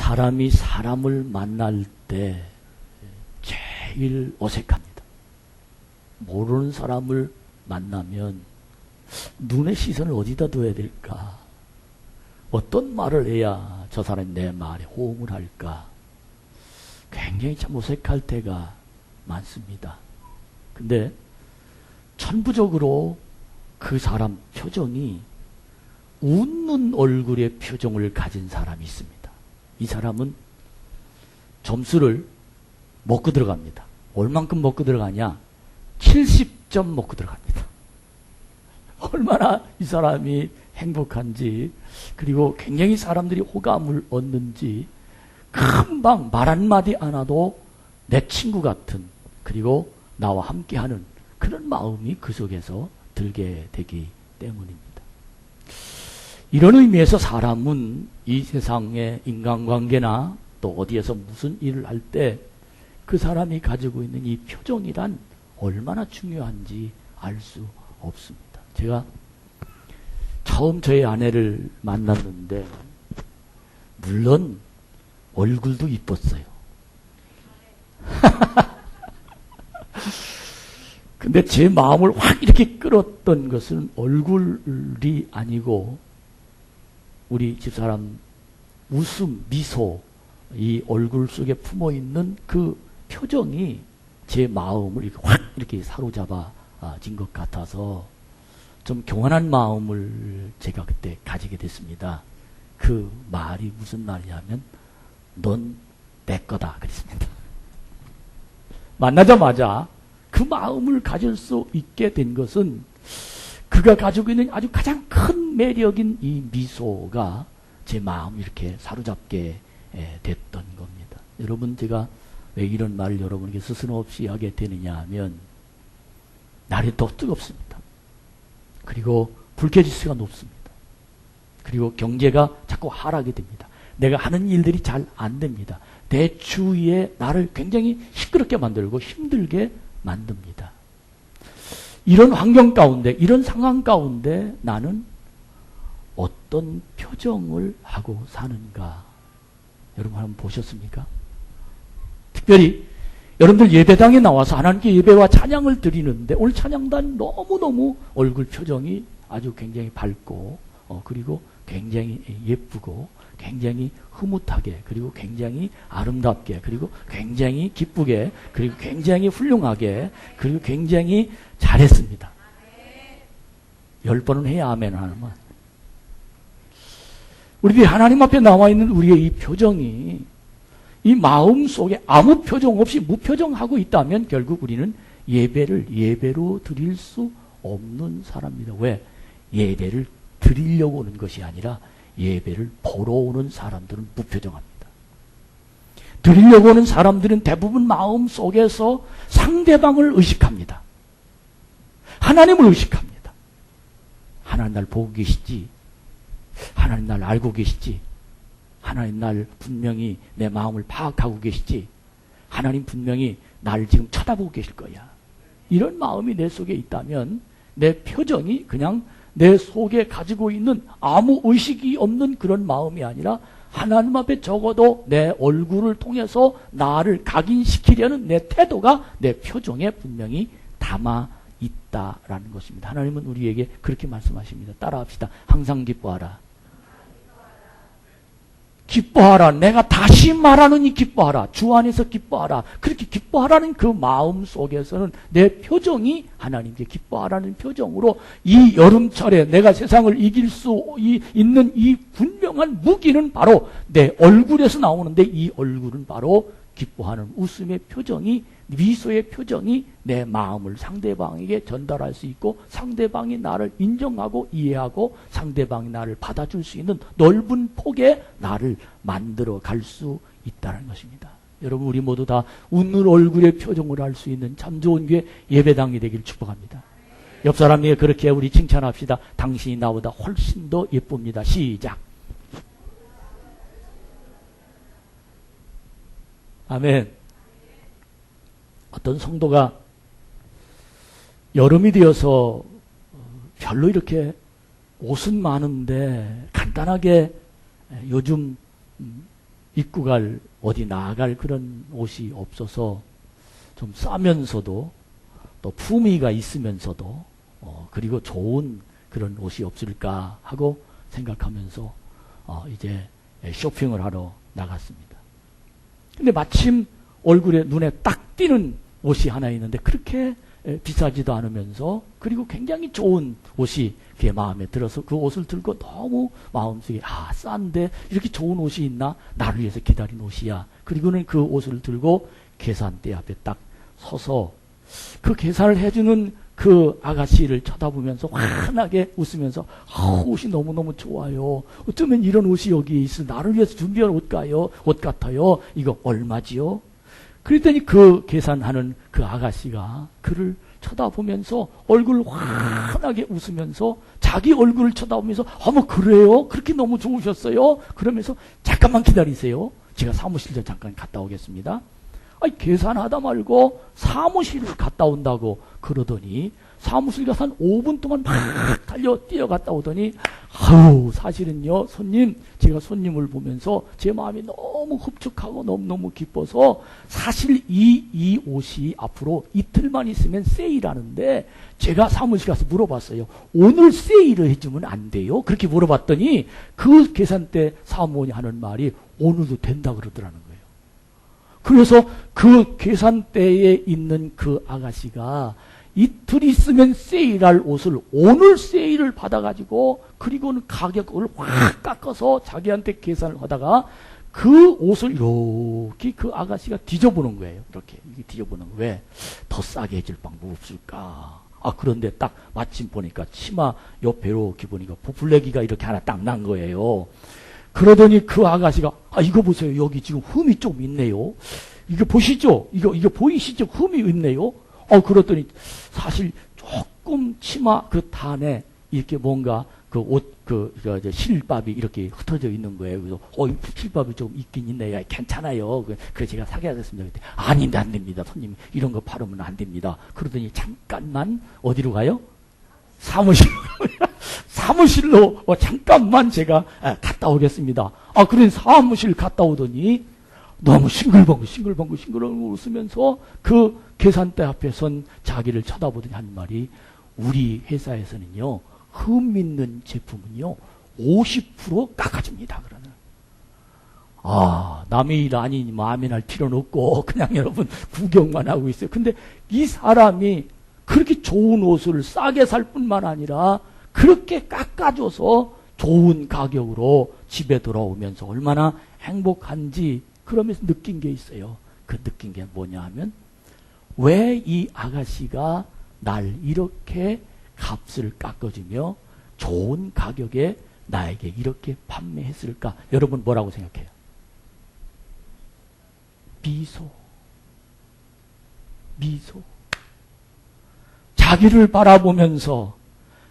사람이 사람을 만날 때 제일 어색합니다. 모르는 사람을 만나면 눈의 시선을 어디다 둬야 될까? 어떤 말을 해야 저 사람이 내 말에 호응을 할까? 굉장히 참 어색할 때가 많습니다. 근데 천부적으로 그 사람 표정이 웃는 얼굴의 표정을 가진 사람이 있습니다. 이 사람은 점수를 먹고 들어갑니다. 얼만큼 먹고 들어가냐? 70점 먹고 들어갑니다. 얼마나 이 사람이 행복한지, 그리고 굉장히 사람들이 호감을 얻는지 금방 말 한마디 안 하도 내 친구 같은, 그리고 나와 함께하는 그런 마음이 그 속에서 들게 되기 때문입니다. 이런 의미에서 사람은 이 세상의 인간관계나 또 어디에서 무슨 일을 할 때 그 사람이 가지고 있는 이 표정이란 얼마나 중요한지 알 수 없습니다. 제가 처음 저희 아내를 만났는데 물론 얼굴도 이뻤어요. 근데 제 마음을 확 이렇게 끌었던 것은 얼굴이 아니고 우리 집사람 웃음, 미소, 이 얼굴 속에 품어있는 그 표정이 제 마음을 이렇게 확 이렇게 사로잡아진 것 같아서 좀 교만한 마음을 제가 그때 가지게 됐습니다. 그 말이 무슨 말이냐면 넌 내 거다 그랬습니다. 만나자마자 그 마음을 가질 수 있게 된 것은 그가 가지고 있는 아주 가장 큰 매력인 이 미소가 제 마음을 이렇게 사로잡게 됐던 겁니다. 여러분, 제가 왜 이런 말을 여러분에게 스스럼없이 하게 되느냐 하면 날이 더 뜨겁습니다. 그리고 불쾌지수가 높습니다. 그리고 경제가 자꾸 하락이 됩니다. 내가 하는 일들이 잘 안 됩니다. 내 주위에 나를 굉장히 시끄럽게 만들고 힘들게 만듭니다. 이런 환경 가운데, 이런 상황 가운데 나는 어떤 표정을 하고 사는가? 여러분 한번 보셨습니까? 특별히 여러분들 예배당에 나와서 하나님께 예배와 찬양을 드리는데 오늘 찬양단 너무너무 얼굴 표정이 아주 굉장히 밝고 그리고 굉장히 예쁘고 굉장히 흐뭇하게, 그리고 굉장히 아름답게, 그리고 굉장히 기쁘게, 그리고 굉장히 훌륭하게, 그리고 굉장히 잘했습니다. 10번은 해야 아멘 하나만. 우리들이 하나님 앞에 나와 있는 우리의 이 표정이 이 마음 속에 아무 표정 없이 무표정하고 있다면 결국 우리는 예배를 예배로 드릴 수 없는 사람입니다. 왜? 예배를 드리려고 오는 것이 아니라 예배를 보러 오는 사람들은 무표정합니다. 드리려고 오는 사람들은 대부분 마음 속에서 상대방을 의식합니다. 하나님을 의식합니다. 하나님 날 보고 계시지? 하나님 날 알고 계시지? 하나님 날 분명히 내 마음을 파악하고 계시지? 하나님 분명히 나를 지금 쳐다보고 계실 거야. 이런 마음이 내 속에 있다면 내 표정이 그냥 내 속에 가지고 있는 아무 의식이 없는 그런 마음이 아니라 하나님 앞에 적어도 내 얼굴을 통해서 나를 각인시키려는 내 태도가 내 표정에 분명히 담아 있다라는 것입니다. 하나님은 우리에게 그렇게 말씀하십니다. 따라합시다. 항상 기뻐하라. 기뻐하라. 내가 다시 말하느니 기뻐하라. 주 안에서 기뻐하라. 그렇게 기뻐하라는 그 마음 속에서는 내 표정이 하나님께 기뻐하라는 표정으로 이 여름철에 내가 세상을 이길 수 있는 이 분명한 무기는 바로 내 얼굴에서 나오는데 이 얼굴은 바로 기뻐하는 웃음의 표정이, 미소의 표정이 내 마음을 상대방에게 전달할 수 있고 상대방이 나를 인정하고 이해하고 상대방이 나를 받아줄 수 있는 넓은 폭의 나를 만들어 갈 수 있다는 것입니다. 여러분, 우리 모두 다 웃는 얼굴의 표정을 할 수 있는 참 좋은 교회 예배당이 되길 축복합니다. 옆 사람에게 그렇게 우리 칭찬합시다. 당신이 나보다 훨씬 더 예쁩니다. 시작. 아멘. 어떤 성도가 여름이 되어서 별로 이렇게 옷은 많은데 간단하게 요즘 입고 갈, 어디 나갈 그런 옷이 없어서 좀 싸면서도 또 품위가 있으면서도 그리고 좋은 그런 옷이 없을까 하고 생각하면서 이제 쇼핑을 하러 나갔습니다. 근데 마침 얼굴에 눈에 딱 띄는 옷이 하나 있는데 그렇게 비싸지도 않으면서 그리고 굉장히 좋은 옷이 그게 마음에 들어서 그 옷을 들고 너무 마음속에 싼데 이렇게 좋은 옷이 있나? 나를 위해서 기다린 옷이야. 그리고는 그 옷을 들고 계산대 앞에 딱 서서 그 계산을 해주는 그 아가씨를 쳐다보면서 환하게 웃으면서 옷이 너무너무 좋아요. 어쩌면 이런 옷이 여기 있어. 나를 위해서 준비한 옷 같아요. 이거 얼마지요? 그랬더니 그 계산하는 그 아가씨가 그를 쳐다보면서 얼굴 환하게 웃으면서 자기 얼굴을 쳐다보면서 어머 그래요? 그렇게 너무 좋으셨어요? 그러면서 잠깐만 기다리세요. 제가 사무실 좀 잠깐 갔다 오겠습니다. 아니 계산하다 말고 사무실을 갔다 온다고 그러더니 사무실 가서 한 5분 동안 막 뛰어갔다 오더니 사실은요 손님, 제가 손님을 보면서 제 마음이 너무 흡족하고 너무너무 기뻐서 사실 이 옷이 앞으로 이틀만 있으면 세일하는데 제가 사무실 가서 물어봤어요. 오늘 세일을 해주면 안 돼요? 그렇게 물어봤더니 그 계산대 사무원이 하는 말이 오늘도 된다 그러더라는 거예요. 그래서 그 계산대에 있는 그 아가씨가 이틀 있으면 세일할 옷을 오늘 세일을 받아가지고 그리고는 가격을 확 깎아서 자기한테 계산을 하다가 그 옷을 이렇게 그 아가씨가 뒤져보는 거예요. 이렇게 뒤져보는 거예요. 왜? 더 싸게 해줄 방법 없을까? 그런데 딱 마침 보니까 치마 옆에로 이렇게 보니까 블랙이가 이렇게 하나 딱 난 거예요. 그러더니 그 아가씨가 이거 보세요. 여기 지금 흠이 좀 있네요. 이거 보시죠? 이거 보이시죠? 흠이 있네요. 그랬더니 사실 조금 치마 그 단에 이렇게 뭔가 그 옷, 실밥이 이렇게 흩어져 있는 거예요. 그래서 실밥이 좀 있긴 있네요. 괜찮아요. 그래서 제가 사겠습니다. 그때 아닌데 안 됩니다. 손님 이런 거 팔으면 안 됩니다. 그러더니 잠깐만 어디로 가요? 사무실로 잠깐만 제가 갔다 오겠습니다. 그래 사무실 갔다 오더니 너무 싱글벙글 웃으면서 그 계산대 앞에 선 자기를 쳐다보더니 한 말이 우리 회사에서는요 흠 있는 제품은요 50% 깎아줍니다. 그러는 남의 일 아니니 마음에 날 필요는 없고 그냥 여러분 구경만 하고 있어요. 근데 이 사람이 그렇게 좋은 옷을 싸게 살 뿐만 아니라 그렇게 깎아줘서 좋은 가격으로 집에 돌아오면서 얼마나 행복한지 그러면서 느낀 게 있어요. 그 느낀 게 뭐냐 하면 왜 이 아가씨가 날 이렇게 값을 깎아주며 좋은 가격에 나에게 이렇게 판매했을까? 여러분 뭐라고 생각해요? 미소. 자기를 바라보면서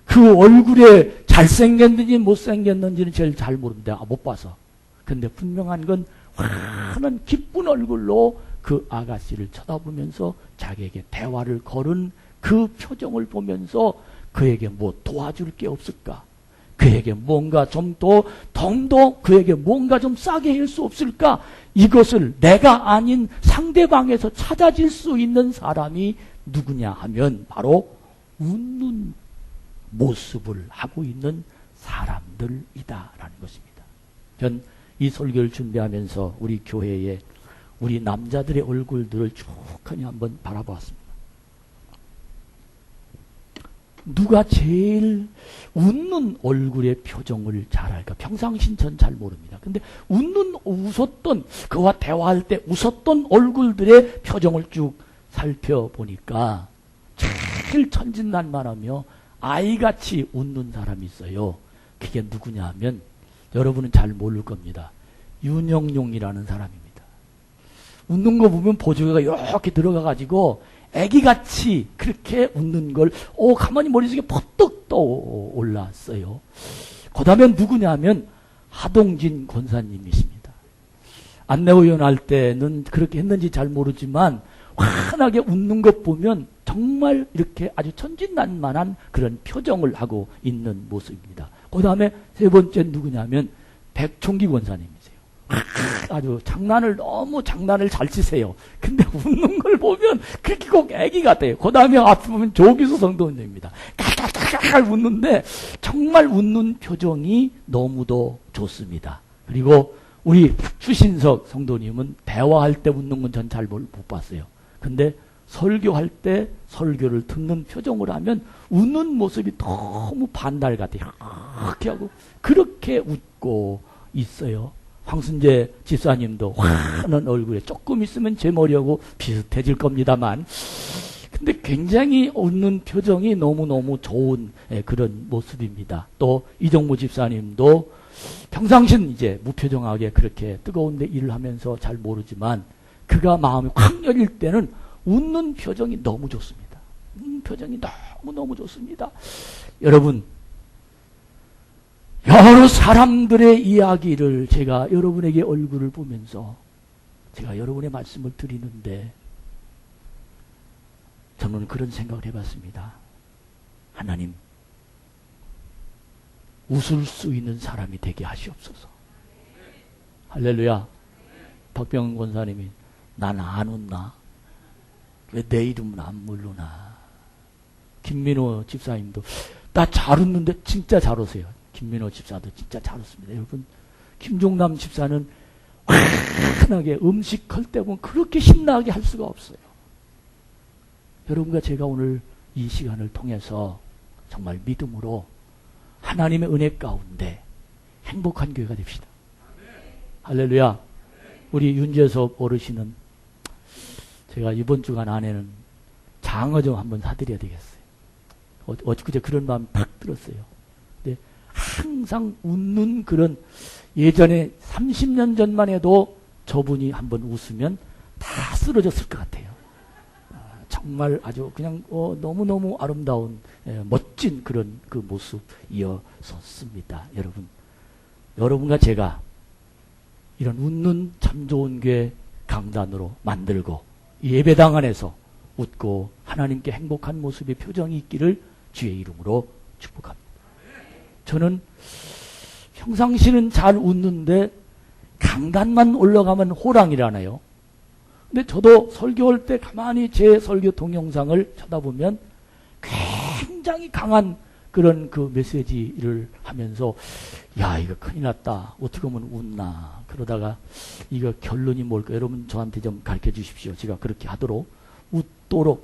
그 얼굴에 잘생겼는지 못생겼는지는 제일 잘 모릅니다. 못 봐서. 근데 분명한 건 환한 기쁜 얼굴로 그 아가씨를 쳐다보면서 자기에게 대화를 걸은 그 표정을 보면서 그에게 뭐 도와줄 게 없을까? 그에게 뭔가 좀 더 그에게 뭔가 좀 싸게 할 수 없을까? 이것을 내가 아닌 상대방에서 찾아질 수 있는 사람이 누구냐 하면 바로 웃는 모습을 하고 있는 사람들이다라는 것입니다. 전 이 설교를 준비하면서 우리 교회에 우리 남자들의 얼굴들을 쭉 한번 바라보았습니다. 누가 제일 웃는 얼굴의 표정을 잘 알까? 평상시는 전 잘 모릅니다. 근데 웃었던, 그와 대화할 때 웃었던 얼굴들의 표정을 쭉 살펴보니까 제일 천진난만하며 아이같이 웃는 사람이 있어요. 그게 누구냐 하면 여러분은 잘 모를 겁니다. 윤영용이라는 사람입니다. 웃는 거 보면 보조개가 이렇게 들어가가지고 애기같이 그렇게 웃는 걸 가만히 머릿속에 퍼뜩 떠올랐어요. 그 다음에 누구냐 하면 하동진 권사님이십니다. 안내의원 할 때는 그렇게 했는지 잘 모르지만 환하게 웃는 것 보면 정말 이렇게 아주 천진난만한 그런 표정을 하고 있는 모습입니다. 그 다음에 세 번째 누구냐면 백총기 권사님이세요. 아주 너무 장난을 잘 치세요. 근데 웃는 걸 보면 그렇게 꼭 애기 같아요. 그 다음에 앞에 보면 조기수 성도님입니다. 깔깔깔깔 웃는데 정말 웃는 표정이 너무도 좋습니다. 그리고 우리 추신석 성도님은 대화할 때 웃는 건 전 잘 못 봤어요. 근데 설교할 때 설교를 듣는 표정을 하면 웃는 모습이 너무 반달 같아요. 이렇게 하고 그렇게 웃고 있어요. 황순재 집사님도 환한 얼굴에 조금 있으면 제 머리하고 비슷해질 겁니다만, 근데 굉장히 웃는 표정이 너무너무 좋은 그런 모습입니다. 또 이정모 집사님도 평상시는 이제 무표정하게 그렇게 뜨거운데 일을 하면서 잘 모르지만 그가 마음이 확 열릴 때는 웃는 표정이 너무 좋습니다. 웃는 표정이 너무너무 좋습니다. 여러분, 여러 사람들의 이야기를 제가 여러분에게 얼굴을 보면서 제가 여러분의 말씀을 드리는데 저는 그런 생각을 해봤습니다. 하나님, 웃을 수 있는 사람이 되게 하시옵소서. 할렐루야. 박병은 권사님이 난 안 웃나? 왜 내 이름은 안 부르나? 김민호 집사님도 나 잘 웃는데 진짜 잘 웃어요. 김민호 집사도 진짜 잘 웃습니다. 여러분, 김종남 집사는 환하게 음식할 때 보면 그렇게 신나게 할 수가 없어요. 여러분과 제가 오늘 이 시간을 통해서 정말 믿음으로 하나님의 은혜 가운데 행복한 교회가 됩시다. 할렐루야. 우리 윤재섭 어르신은 제가 이번 주간 안에는 장어 좀 한번 사드려야 되겠어요. 어저께 그런 마음이 팍 들었어요. 근데 항상 웃는 그런, 예전에 30년 전만 해도 저분이 한번 웃으면 다 쓰러졌을 것 같아요. 정말 아주 그냥 너무너무 아름다운 멋진 그런 그 모습이었습니다. 여러분과 제가 이런 웃는 참 좋은 교회 강단으로 만들고 예배당 안에서 웃고 하나님께 행복한 모습의 표정이 있기를 주의 이름으로 축복합니다. 저는 평상시는 잘 웃는데 강단만 올라가면 호랑이라나요? 근데 저도 설교할 때 가만히 제 설교 동영상을 쳐다보면 굉장히 강한 그런 그 메시지를 하면서 야, 이거 큰일 났다. 어떻게 하면 웃나. 그러다가 이거 결론이 뭘까? 여러분 저한테 좀 가르쳐 주십시오. 제가 그렇게 하도록,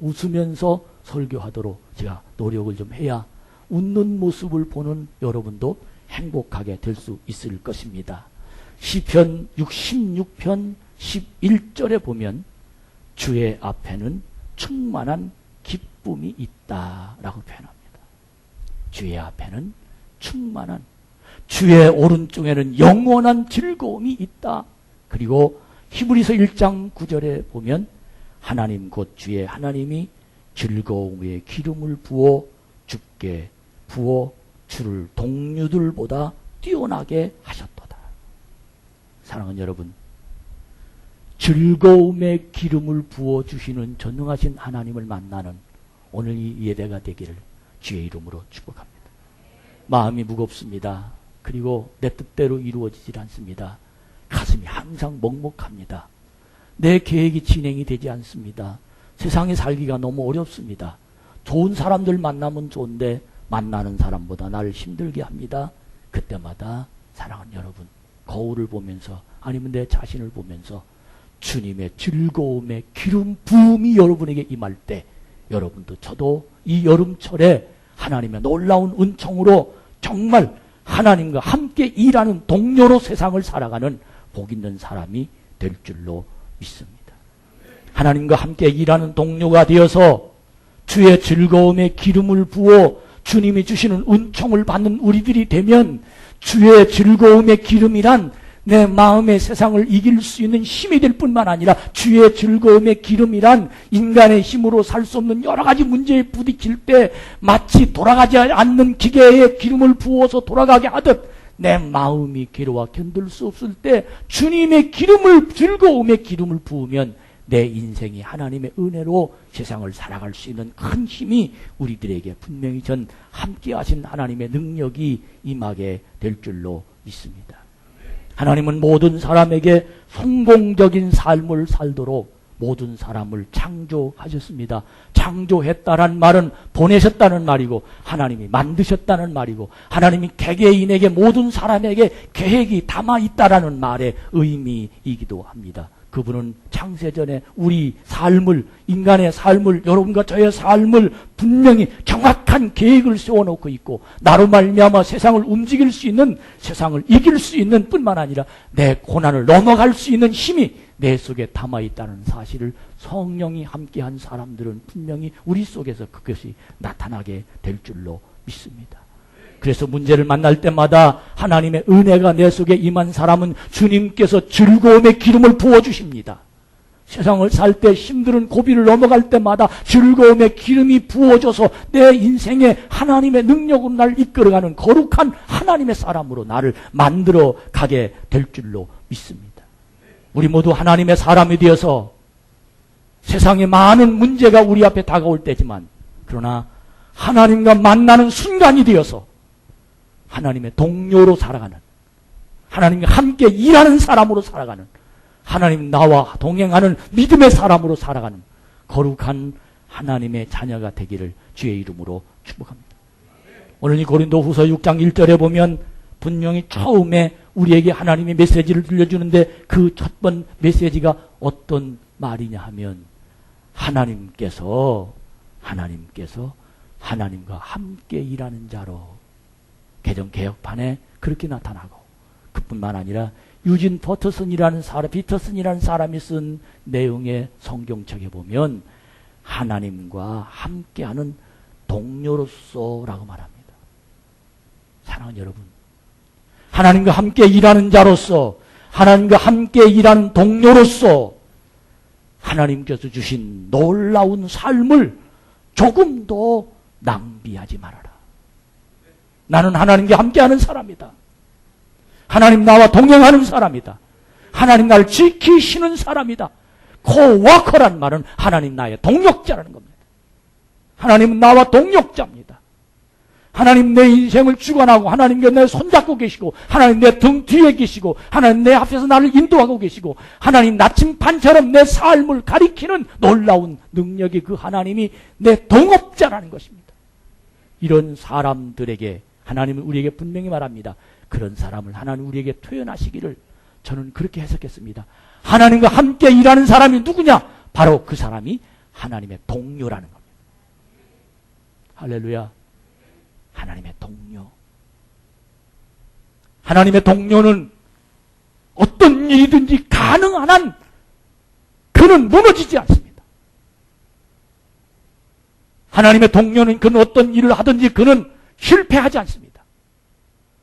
웃으면서 설교하도록 제가 노력을 좀 해야 웃는 모습을 보는 여러분도 행복하게 될 수 있을 것입니다. 시편 66편 11절에 보면 주의 앞에는 충만한 기쁨이 있다라고 표현합니다. 주의 앞에는 충만한, 주의 오른쪽에는 영원한 즐거움이 있다. 그리고 히브리서 1장 9절에 보면 하나님 곧 주의 하나님이 즐거움의 기름을 부어 주께 부어 주를 동류들보다 뛰어나게 하셨도다. 사랑하는 여러분, 즐거움의 기름을 부어주시는 전능하신 하나님을 만나는 오늘 이 예배가 되기를 주의 이름으로 축복합니다. 마음이 무겁습니다. 그리고 내 뜻대로 이루어지질 않습니다. 가슴이 항상 먹먹합니다. 내 계획이 진행이 되지 않습니다. 세상에 살기가 너무 어렵습니다. 좋은 사람들 만나면 좋은데 만나는 사람보다 나를 힘들게 합니다. 그때마다 사랑하는 여러분, 거울을 보면서 아니면 내 자신을 보면서 주님의 즐거움의 기름 부음이 여러분에게 임할 때 여러분도 저도 이 여름철에 하나님의 놀라운 은총으로 정말 하나님과 함께 일하는 동료로 세상을 살아가는 복 있는 사람이 될 줄로 믿습니다. 하나님과 함께 일하는 동료가 되어서 주의 즐거움의 기름을 부어 주님이 주시는 은총을 받는 우리들이 되면 주의 즐거움의 기름이란 내 마음의 세상을 이길 수 있는 힘이 될 뿐만 아니라 주의 즐거움의 기름이란 인간의 힘으로 살 수 없는 여러 가지 문제에 부딪힐 때 마치 돌아가지 않는 기계에 기름을 부어서 돌아가게 하듯 내 마음이 괴로워 견딜 수 없을 때 주님의 기름을, 즐거움의 기름을 부으면 내 인생이 하나님의 은혜로 세상을 살아갈 수 있는 큰 힘이 우리들에게 분명히 전 함께 하신 하나님의 능력이 임하게 될 줄로 믿습니다. 하나님은 모든 사람에게 성공적인 삶을 살도록 모든 사람을 창조하셨습니다. 창조했다는 말은 보내셨다는 말이고 하나님이 만드셨다는 말이고 하나님이 개개인에게 모든 사람에게 계획이 담아있다라는 말의 의미이기도 합니다. 그분은 창세전에 우리 삶을, 인간의 삶을, 여러분과 저의 삶을 분명히 정확한 계획을 세워놓고 있고 나로 말미암아 세상을 움직일 수 있는, 세상을 이길 수 있는 뿐만 아니라 내 고난을 넘어갈 수 있는 힘이 내 속에 담아있다는 사실을 성령이 함께한 사람들은 분명히 우리 속에서 그것이 나타나게 될 줄로 믿습니다. 그래서 문제를 만날 때마다 하나님의 은혜가 내 속에 임한 사람은 주님께서 즐거움의 기름을 부어주십니다. 세상을 살 때 힘든 고비를 넘어갈 때마다 즐거움의 기름이 부어져서 내 인생에 하나님의 능력으로 나를 이끌어가는 거룩한 하나님의 사람으로 나를 만들어 가게 될 줄로 믿습니다. 우리 모두 하나님의 사람이 되어서 세상에 많은 문제가 우리 앞에 다가올 때지만 그러나 하나님과 만나는 순간이 되어서 하나님의 동료로 살아가는, 하나님과 함께 일하는 사람으로 살아가는, 하나님 나와 동행하는 믿음의 사람으로 살아가는 거룩한 하나님의 자녀가 되기를 주의 이름으로 축복합니다. 오늘 이 고린도후서 6장 1절에 보면 분명히 처음에 우리에게 하나님의 메시지를 들려주는데 그 첫 번 메시지가 어떤 말이냐 하면 하나님께서 하나님과 함께 일하는 자로 개정 개혁판에 그렇게 나타나고 그뿐만 아니라 유진 피터슨이라는 사람이 쓴 내용의 성경책에 보면 하나님과 함께하는 동료로서라고 말합니다. 사랑하는 여러분, 하나님과 함께 일하는 자로서, 하나님과 함께 일하는 동료로서 하나님께서 주신 놀라운 삶을 조금도 낭비하지 말아라. 나는 하나님과 함께하는 사람이다. 하나님 나와 동행하는 사람이다. 하나님 나를 지키시는 사람이다. 코워커란 말은 하나님 나의 동력자라는 겁니다. 하나님은 나와 동력자입니다. 하나님 내 인생을 주관하고 하나님께 내 손잡고 계시고 하나님 내 등 뒤에 계시고 하나님 내 앞에서 나를 인도하고 계시고 하나님 나침반처럼 내 삶을 가리키는 놀라운 능력이 그 하나님이 내 동업자라는 것입니다. 이런 사람들에게 하나님은 우리에게 분명히 말합니다. 그런 사람을 하나님 우리에게 표현하시기를 저는 그렇게 해석했습니다. 하나님과 함께 일하는 사람이 누구냐? 바로 그 사람이 하나님의 동료라는 겁니다. 할렐루야. 하나님의 동료. 하나님의 동료는 어떤 일이든지 가능한 한 그는 무너지지 않습니다. 하나님의 동료는 그는 어떤 일을 하든지 그는 실패하지 않습니다.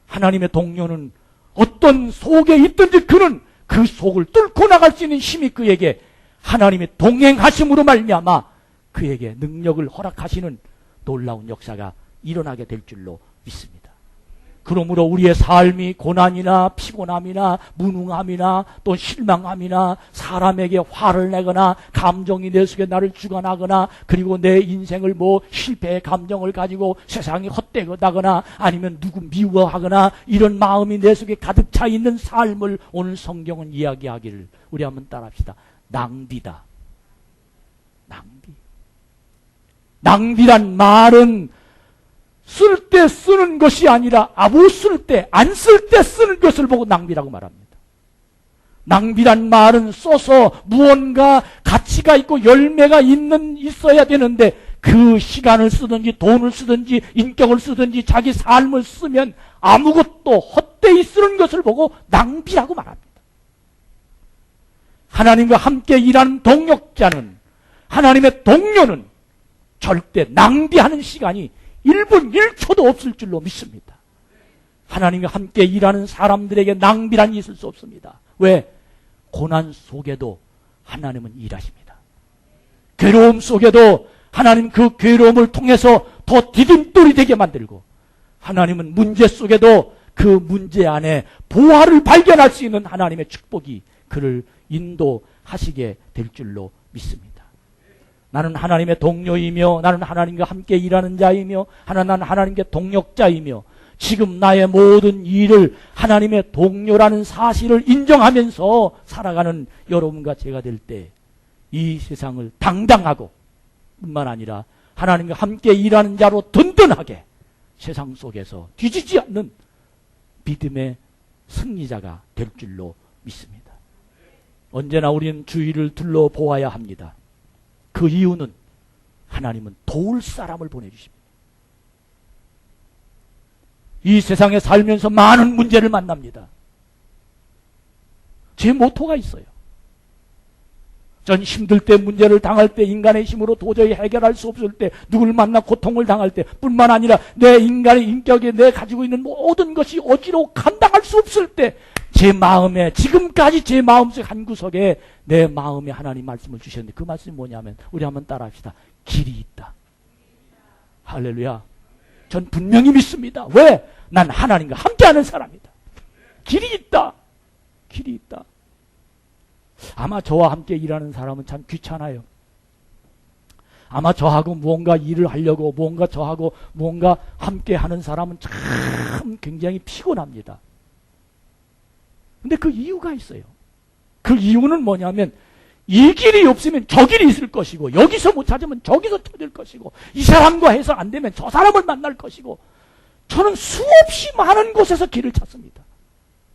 하나님의 동료는 어떤 속에 있든지 그는 그 속을 뚫고 나갈 수 있는 힘이 그에게 하나님의 동행하심으로 말미암아 그에게 능력을 허락하시는 놀라운 역사가 일어나게 될 줄로 믿습니다. 그러므로 우리의 삶이 고난이나 피곤함이나 무능함이나 또 실망함이나 사람에게 화를 내거나 감정이 내 속에 나를 주관하거나 그리고 내 인생을 실패의 감정을 가지고 세상이 헛되거나 아니면 누구 미워하거나 이런 마음이 내 속에 가득 차 있는 삶을 오늘 성경은 이야기하기를 우리 한번 따라합시다. 낭비다. 낭비. 낭비란 말은 쓸 때 쓰는 것이 아니라 못 쓸 때, 안 쓸 때 쓰는 것을 보고 낭비라고 말합니다. 낭비란 말은 써서 무언가 가치가 있고 열매가 있어야 되는데 그 시간을 쓰든지 돈을 쓰든지 인격을 쓰든지 자기 삶을 쓰면 아무것도 헛되이 쓰는 것을 보고 낭비라고 말합니다. 하나님과 함께 일하는 동역자는, 하나님의 동료는 절대 낭비하는 시간이 1분 1초도 없을 줄로 믿습니다. 하나님과 함께 일하는 사람들에게 낭비란 있을 수 없습니다. 왜? 고난 속에도 하나님은 일하십니다. 괴로움 속에도 하나님 그 괴로움을 통해서 더 디딤돌이 되게 만들고 하나님은 문제 속에도 그 문제 안에 보화를 발견할 수 있는 하나님의 축복이 그를 인도하시게 될 줄로 믿습니다. 나는 하나님의 동료이며 나는 하나님과 함께 일하는 자이며 나는 하나님께 동역자이며 지금 나의 모든 일을 하나님의 동료라는 사실을 인정하면서 살아가는 여러분과 제가 될 때 이 세상을 당당하고 뿐만 아니라 하나님과 함께 일하는 자로 든든하게 세상 속에서 뒤지지 않는 믿음의 승리자가 될 줄로 믿습니다. 언제나 우리는 주위를 둘러보아야 합니다. 그 이유는 하나님은 도울 사람을 보내주십니다. 이 세상에 살면서 많은 문제를 만납니다. 제 모토가 있어요. 전 힘들 때, 문제를 당할 때, 인간의 힘으로 도저히 해결할 수 없을 때, 누굴 만나 고통을 당할 때 뿐만 아니라 내 인간의 인격에 내 가지고 있는 모든 것이 어지러워 감당할 수 없을 때, 제 마음에, 지금까지 제 마음속 한 구석에 내 마음에 하나님 말씀을 주셨는데, 그 말씀이 뭐냐면 우리 한번 따라 합시다. 길이 있다. 할렐루야. 전 분명히 믿습니다. 왜? 난 하나님과 함께하는 사람이다. 길이 있다. 길이 있다. 아마 저와 함께 일하는 사람은 참 귀찮아요. 아마 저하고 무언가 일을 하려고, 무언가 저하고 무언가 함께 하는 사람은 참 굉장히 피곤합니다. 근데 그 이유가 있어요. 그 이유는 뭐냐면, 이 길이 없으면 저 길이 있을 것이고, 여기서 못 찾으면 저기서 찾을 것이고, 이 사람과 해서 안 되면 저 사람을 만날 것이고, 저는 수없이 많은 곳에서 길을 찾습니다.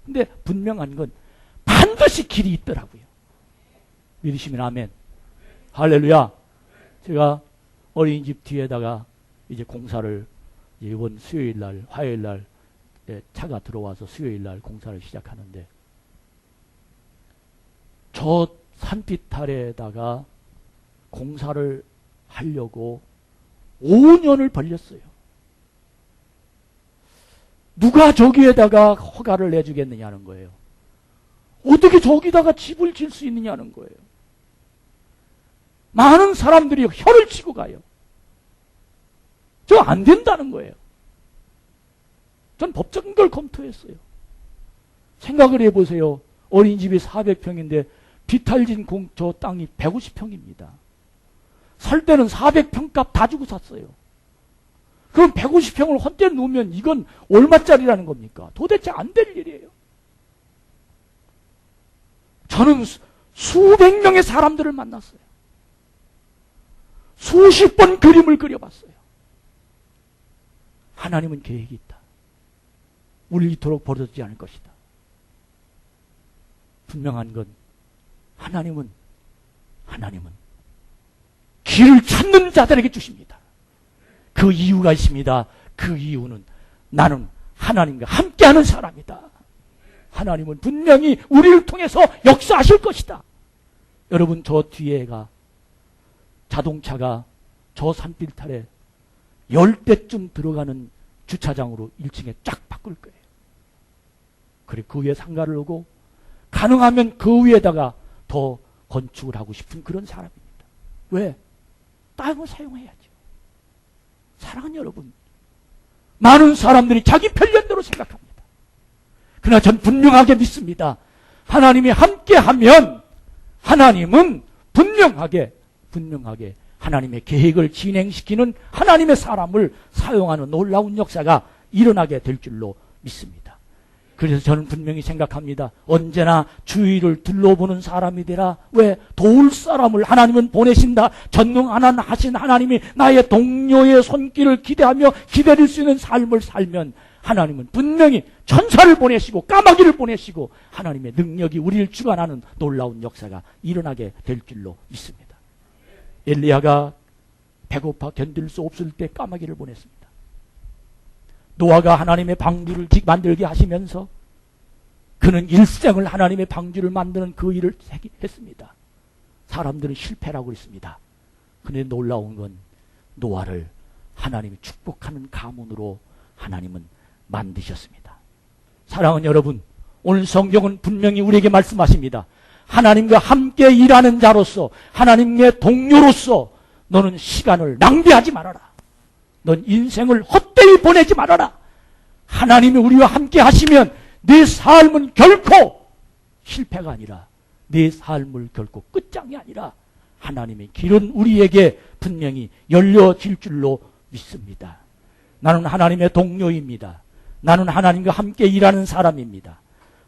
근데 분명한 건 반드시 길이 있더라고요. 믿으시면 아멘. 할렐루야. 제가 어린이집 뒤에다가 이제 공사를 이번 수요일 날, 화요일 날 차가 들어와서 수요일 날 공사를 시작하는데, 저 산빛 아래에다가 공사를 하려고 5년을 벌렸어요. 누가 저기에다가 허가를 내주겠느냐는 거예요. 어떻게 저기다가 집을 질 수 있느냐는 거예요. 많은 사람들이 혀를 치고 가요. 저 안 된다는 거예요. 전 법적인 걸 검토했어요. 생각을 해보세요. 어린이집이 400평인데 비탈진 저 땅이 150평입니다. 살 때는 400평 값 다 주고 샀어요. 그럼 150평을 헌재 놓으면 이건 얼마짜리라는 겁니까? 도대체 안 될 일이에요. 저는 수백 명의 사람들을 만났어요. 수십 번 그림을 그려봤어요. 하나님은 계획이 있다. 우리 이토록 버려지지 않을 것이다. 분명한 건 하나님은 길을 찾는 자들에게 주십니다. 그 이유가 있습니다. 그 이유는 나는 하나님과 함께하는 사람이다. 하나님은 분명히 우리를 통해서 역사하실 것이다. 여러분, 저 뒤에가 자동차가 저 산빌탈에 10대쯤 들어가는 주차장으로 1층에 쫙 바꿀 거예요. 그리고 그 위에 상가를 오고 가능하면 그 위에다가 더 건축을 하고 싶은 그런 사람입니다. 왜? 땅을 사용해야죠. 사랑하는 여러분, 많은 사람들이 자기 편견대로 생각합니다. 그러나 전 분명하게 믿습니다. 하나님이 함께하면 하나님은 분명하게 하나님의 계획을 진행시키는 하나님의 사람을 사용하는 놀라운 역사가 일어나게 될 줄로 믿습니다. 그래서 저는 분명히 생각합니다. 언제나 주위를 둘러보는 사람이 되라. 왜? 도울 사람을 하나님은 보내신다. 전능하신 하나님이 나의 동료의 손길을 기대하며 기다릴 수 있는 삶을 살면 하나님은 분명히 천사를 보내시고 까마귀를 보내시고 하나님의 능력이 우리를 주관하는 놀라운 역사가 일어나게 될 줄로 믿습니다. 엘리야가 배고파 견딜 수 없을 때 까마귀를 보냈습니다. 노아가 하나님의 방주를 만들게 하시면서 그는 일생을 하나님의 방주를 만드는 그 일을 했습니다. 사람들은 실패라고 했습니다. 그런데 놀라운 건 노아를 하나님이 축복하는 가문으로 하나님은 만드셨습니다. 사랑하는 여러분, 오늘 성경은 분명히 우리에게 말씀하십니다. 하나님과 함께 일하는 자로서, 하나님의 동료로서 너는 시간을 낭비하지 말아라. 넌 인생을 헛되이 보내지 말아라. 하나님이 우리와 함께 하시면 네 삶은 결코 실패가 아니라, 네 삶을 결코 끝장이 아니라 하나님의 길은 우리에게 분명히 열려질 줄로 믿습니다. 나는 하나님의 동료입니다. 나는 하나님과 함께 일하는 사람입니다.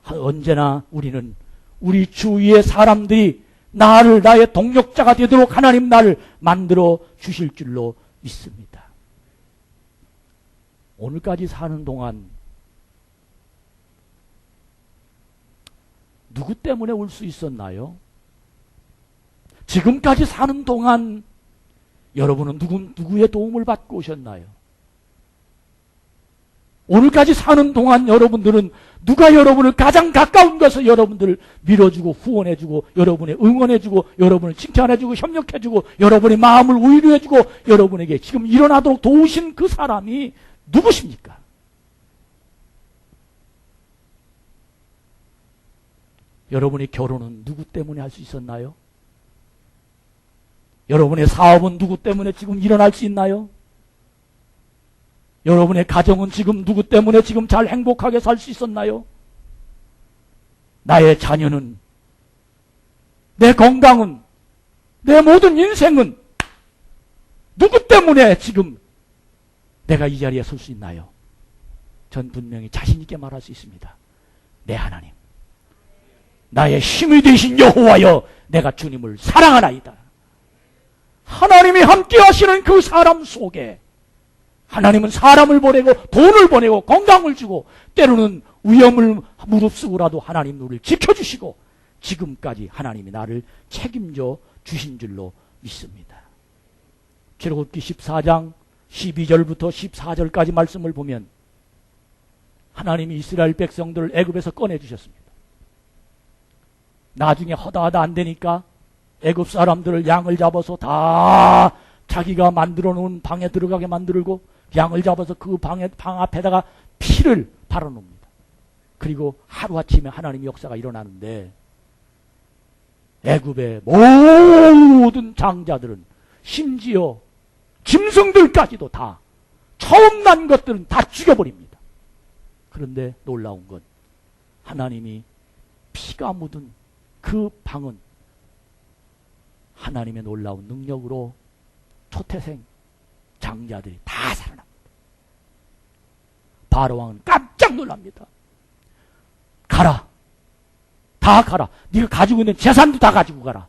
언제나 우리는 우리 주위의 사람들이 나를 나의 동력자가 되도록 하나님 나를 만들어 주실 줄로 믿습니다. 오늘까지 사는 동안 누구 때문에 올 수 있었나요? 지금까지 사는 동안 여러분은 누구의 도움을 받고 오셨나요? 오늘까지 사는 동안 여러분들은 누가 여러분을 가장 가까운 것을 여러분들을 밀어주고 후원해주고 여러분의 응원해주고 여러분을 칭찬해주고 협력해주고 여러분의 마음을 위로해주고 여러분에게 지금 일어나도록 도우신 그 사람이 누구십니까? 여러분의 결혼은 누구 때문에 할 수 있었나요? 여러분의 사업은 누구 때문에 지금 일어날 수 있나요? 여러분의 가정은 지금 누구 때문에 지금 잘 행복하게 살 수 있었나요? 나의 자녀는, 내 건강은, 내 모든 인생은 누구 때문에 지금 내가 이 자리에 설 수 있나요? 전 분명히 자신 있게 말할 수 있습니다. 내 하나님, 나의 힘이 되신 여호와여, 내가 주님을 사랑하나이다. 하나님이 함께 하시는 그 사람 속에 하나님은 사람을 보내고 돈을 보내고 건강을 주고 때로는 위험을 무릅쓰고라도 하나님 우리를 지켜주시고 지금까지 하나님이 나를 책임져 주신 줄로 믿습니다. 출애굽기 14장 12절부터 14절까지 말씀을 보면 하나님이 이스라엘 백성들을 애굽에서 꺼내주셨습니다. 나중에 허다하다 안 되니까 애굽 사람들을 양을 잡아서 다 자기가 만들어 놓은 방에 들어가게 만들고 양을 잡아서 그 방 앞에다가 피를 바로 놓습니다. 그리고 하루아침에 하나님의 역사가 일어나는데 애굽의 모든 장자들은 심지어 짐승들까지도 다 처음 난 것들은 다 죽여버립니다. 그런데 놀라운 건 하나님이 피가 묻은 그 방은 하나님의 놀라운 능력으로 초태생 장자들이 다 살아납니다. 바로왕은 깜짝 놀랍니다. 가라. 다 가라. 네가 가지고 있는 재산도 다 가지고 가라.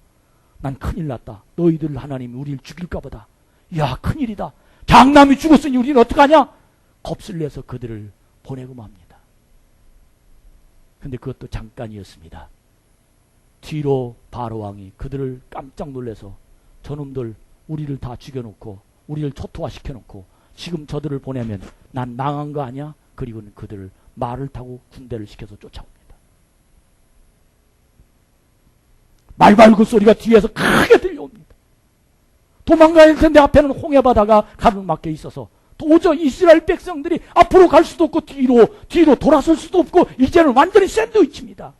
난 큰일 났다. 너희들 하나님이 우리를 죽일까 보다. 야, 큰일이다. 장남이 죽었으니 우리는 어떡하냐? 겁을 내서 그들을 보내고 맙니다. 근데 그것도 잠깐이었습니다. 뒤로 바로왕이 그들을 깜짝 놀라서 저놈들 우리를 다 죽여놓고 우리를 초토화시켜놓고 지금 저들을 보내면 난 망한 거 아니야? 그리고는 그들을 말을 타고 군대를 시켜서 쫓아옵니다. 말발굽 소리가 뒤에서 크게 들려옵니다. 도망가야 할 텐데 앞에는 홍해바다가 가로막혀 있어서 도저히 이스라엘 백성들이 앞으로 갈 수도 없고 뒤로 돌아설 수도 없고 이제는 완전히 샌드위치입니다.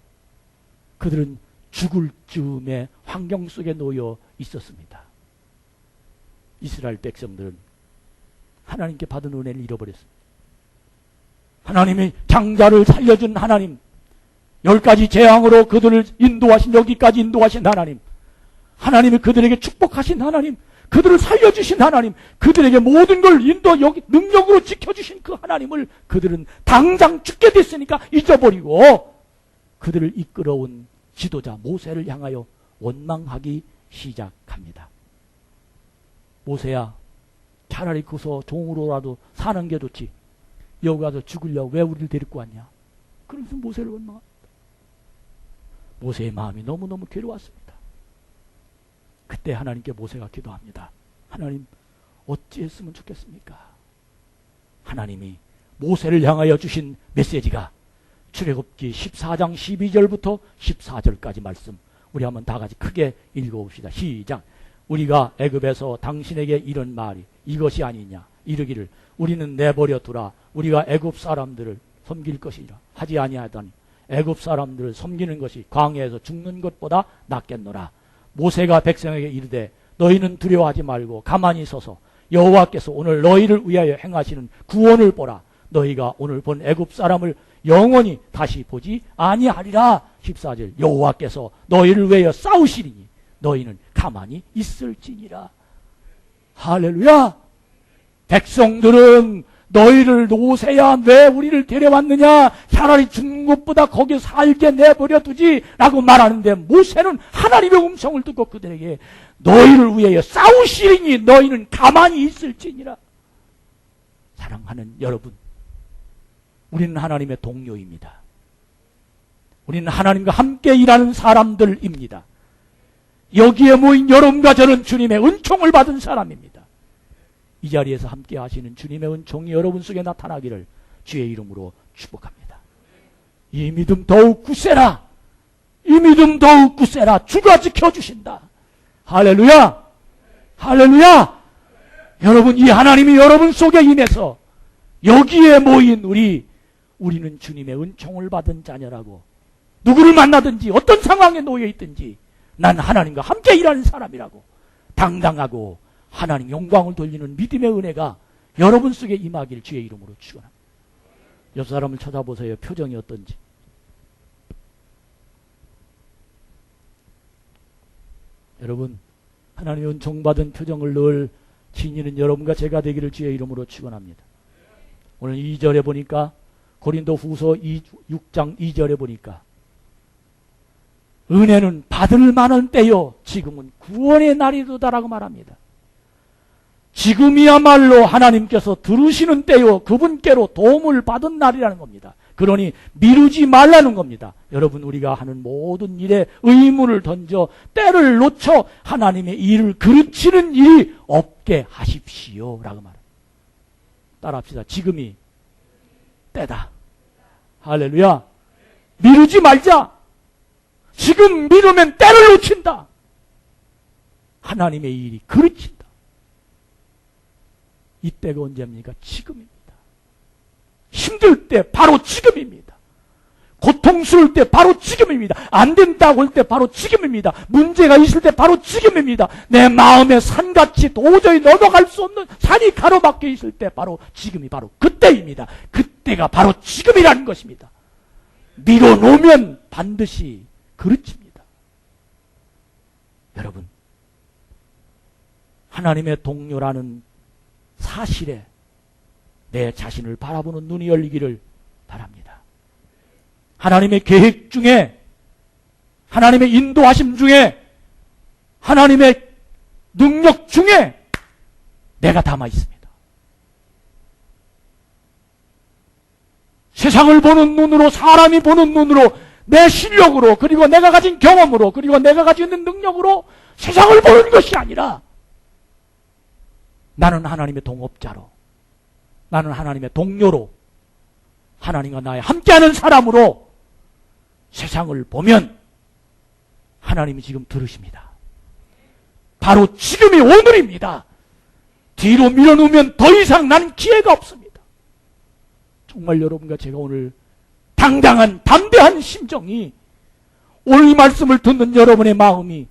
그들은 죽을 즈음의 환경 속에 놓여 있었습니다. 이스라엘 백성들은 하나님께 받은 은혜를 잃어버렸습니다. 하나님이 장자를 살려준 하나님, 10가지 재앙으로 그들을 인도하신, 여기까지 인도하신 하나님, 하나님이 그들에게 축복하신 하나님, 그들을 살려주신 하나님, 그들에게 모든 걸 여기 능력으로 지켜주신 그 하나님을 그들은 당장 죽게 됐으니까 잊어버리고 그들을 이끌어온 지도자 모세를 향하여 원망하기 시작합니다. 모세야, 차라리 거기서 종으로라도 사는 게 좋지. 여기 가서 죽으려고 왜 우리를 데리고 왔냐? 그러면서 모세를 원망합니다. 모세의 마음이 너무너무 괴로웠습니다. 그때 하나님께 모세가 기도합니다. 하나님, 어찌했으면 좋겠습니까? 하나님이 모세를 향하여 주신 메시지가 출애굽기 14장 12절부터 14절까지 말씀, 우리 한번 다 같이 크게 읽어봅시다. 시작. 우리가 애굽에서 당신에게 이런 말이 이것이 아니냐? 이르기를 우리는 내버려 두라. 우리가 애굽 사람들을 섬길 것이라 하지 아니하더니 애굽 사람들을 섬기는 것이 광야에서 죽는 것보다 낫겠노라. 모세가 백성에게 이르되 너희는 두려워하지 말고 가만히 서서 여호와께서 오늘 너희를 위하여 행하시는 구원을 보라. 너희가 오늘 본 애굽 사람을 영원히 다시 보지 아니하리라. 14절. 여호와께서 너희를 위하여 싸우시리니 너희는 가만히 있을지니라. 할렐루야. 백성들은 너희를 노세야 왜 우리를 데려왔느냐? 차라리 죽는 것보다 거기 살게 내버려 두지 라고 말하는데, 모세는 하나님의 음성을 듣고 그들에게 너희를 위하여 싸우시리니 너희는 가만히 있을지니라. 사랑하는 여러분, 우리는 하나님의 동료입니다. 우리는 하나님과 함께 일하는 사람들입니다. 여기에 모인 여러분과 저는 주님의 은총을 받은 사람입니다. 이 자리에서 함께 하시는 주님의 은총이 여러분 속에 나타나기를 주의 이름으로 축복합니다. 이 믿음 더욱 굳세라. 이 믿음 더욱 굳세라. 주가 지켜주신다. 할렐루야. 할렐루야. 여러분, 이 하나님이 여러분 속에 임해서 여기에 모인 우리는 주님의 은총을 받은 자녀라고, 누구를 만나든지 어떤 상황에 놓여 있든지 난 하나님과 함께 일하는 사람이라고 당당하고 하나님 영광을 돌리는 믿음의 은혜가 여러분 속에 임하길 주의 이름으로 축원합니다. 옆 사람을 쳐다보세요. 표정이 어떤지. 여러분, 하나님의 은총받은 표정을 늘 지니는 여러분과 제가 되기를 주의 이름으로 축원합니다. 오늘 2절에 보니까, 고린도 후서 6장 2절에 보니까, 은혜는 받을 만한 때요 지금은 구원의 날이로다라고 말합니다. 지금이야말로 하나님께서 들으시는 때요 그분께로 도움을 받은 날이라는 겁니다. 그러니 미루지 말라는 겁니다. 여러분, 우리가 하는 모든 일에 의문을 던져 때를 놓쳐 하나님의 일을 그르치는 일이 없게 하십시오 라고 말합니다. 따라합시다. 지금이 때다. 할렐루야. 미루지 말자. 지금 미루면 때를 놓친다. 하나님의 일이 그르친다. 이때가 언제입니까? 지금입니다. 힘들 때 바로 지금입니다. 고통스러울 때 바로 지금입니다. 안 된다고 할 때 바로 지금입니다. 문제가 있을 때 바로 지금입니다. 내 마음에 산같이 도저히 넘어갈 수 없는 산이 가로막혀 있을 때 바로 지금이 바로 그때입니다. 그때가 바로 지금이라는 것입니다. 미뤄놓으면 반드시 그르칩니다. 여러분, 하나님의 동료라는 사실에 내 자신을 바라보는 눈이 열리기를 바랍니다. 하나님의 계획 중에, 하나님의 인도하심 중에, 하나님의 능력 중에 내가 담아 있습니다. 세상을 보는 눈으로, 사람이 보는 눈으로, 내 실력으로, 그리고 내가 가진 경험으로, 그리고 내가 가지고 있는 능력으로 세상을 보는 것이 아니라, 나는 하나님의 동업자로, 나는 하나님의 동료로, 하나님과 나의 함께하는 사람으로 세상을 보면 하나님이 지금 들으십니다. 바로 지금이 오늘입니다. 뒤로 밀어놓으면 더 이상 나는 기회가 없습니다. 정말 여러분과 제가 오늘 당당한 담대한 심정이, 오늘 이 말씀을 듣는 여러분의 마음이,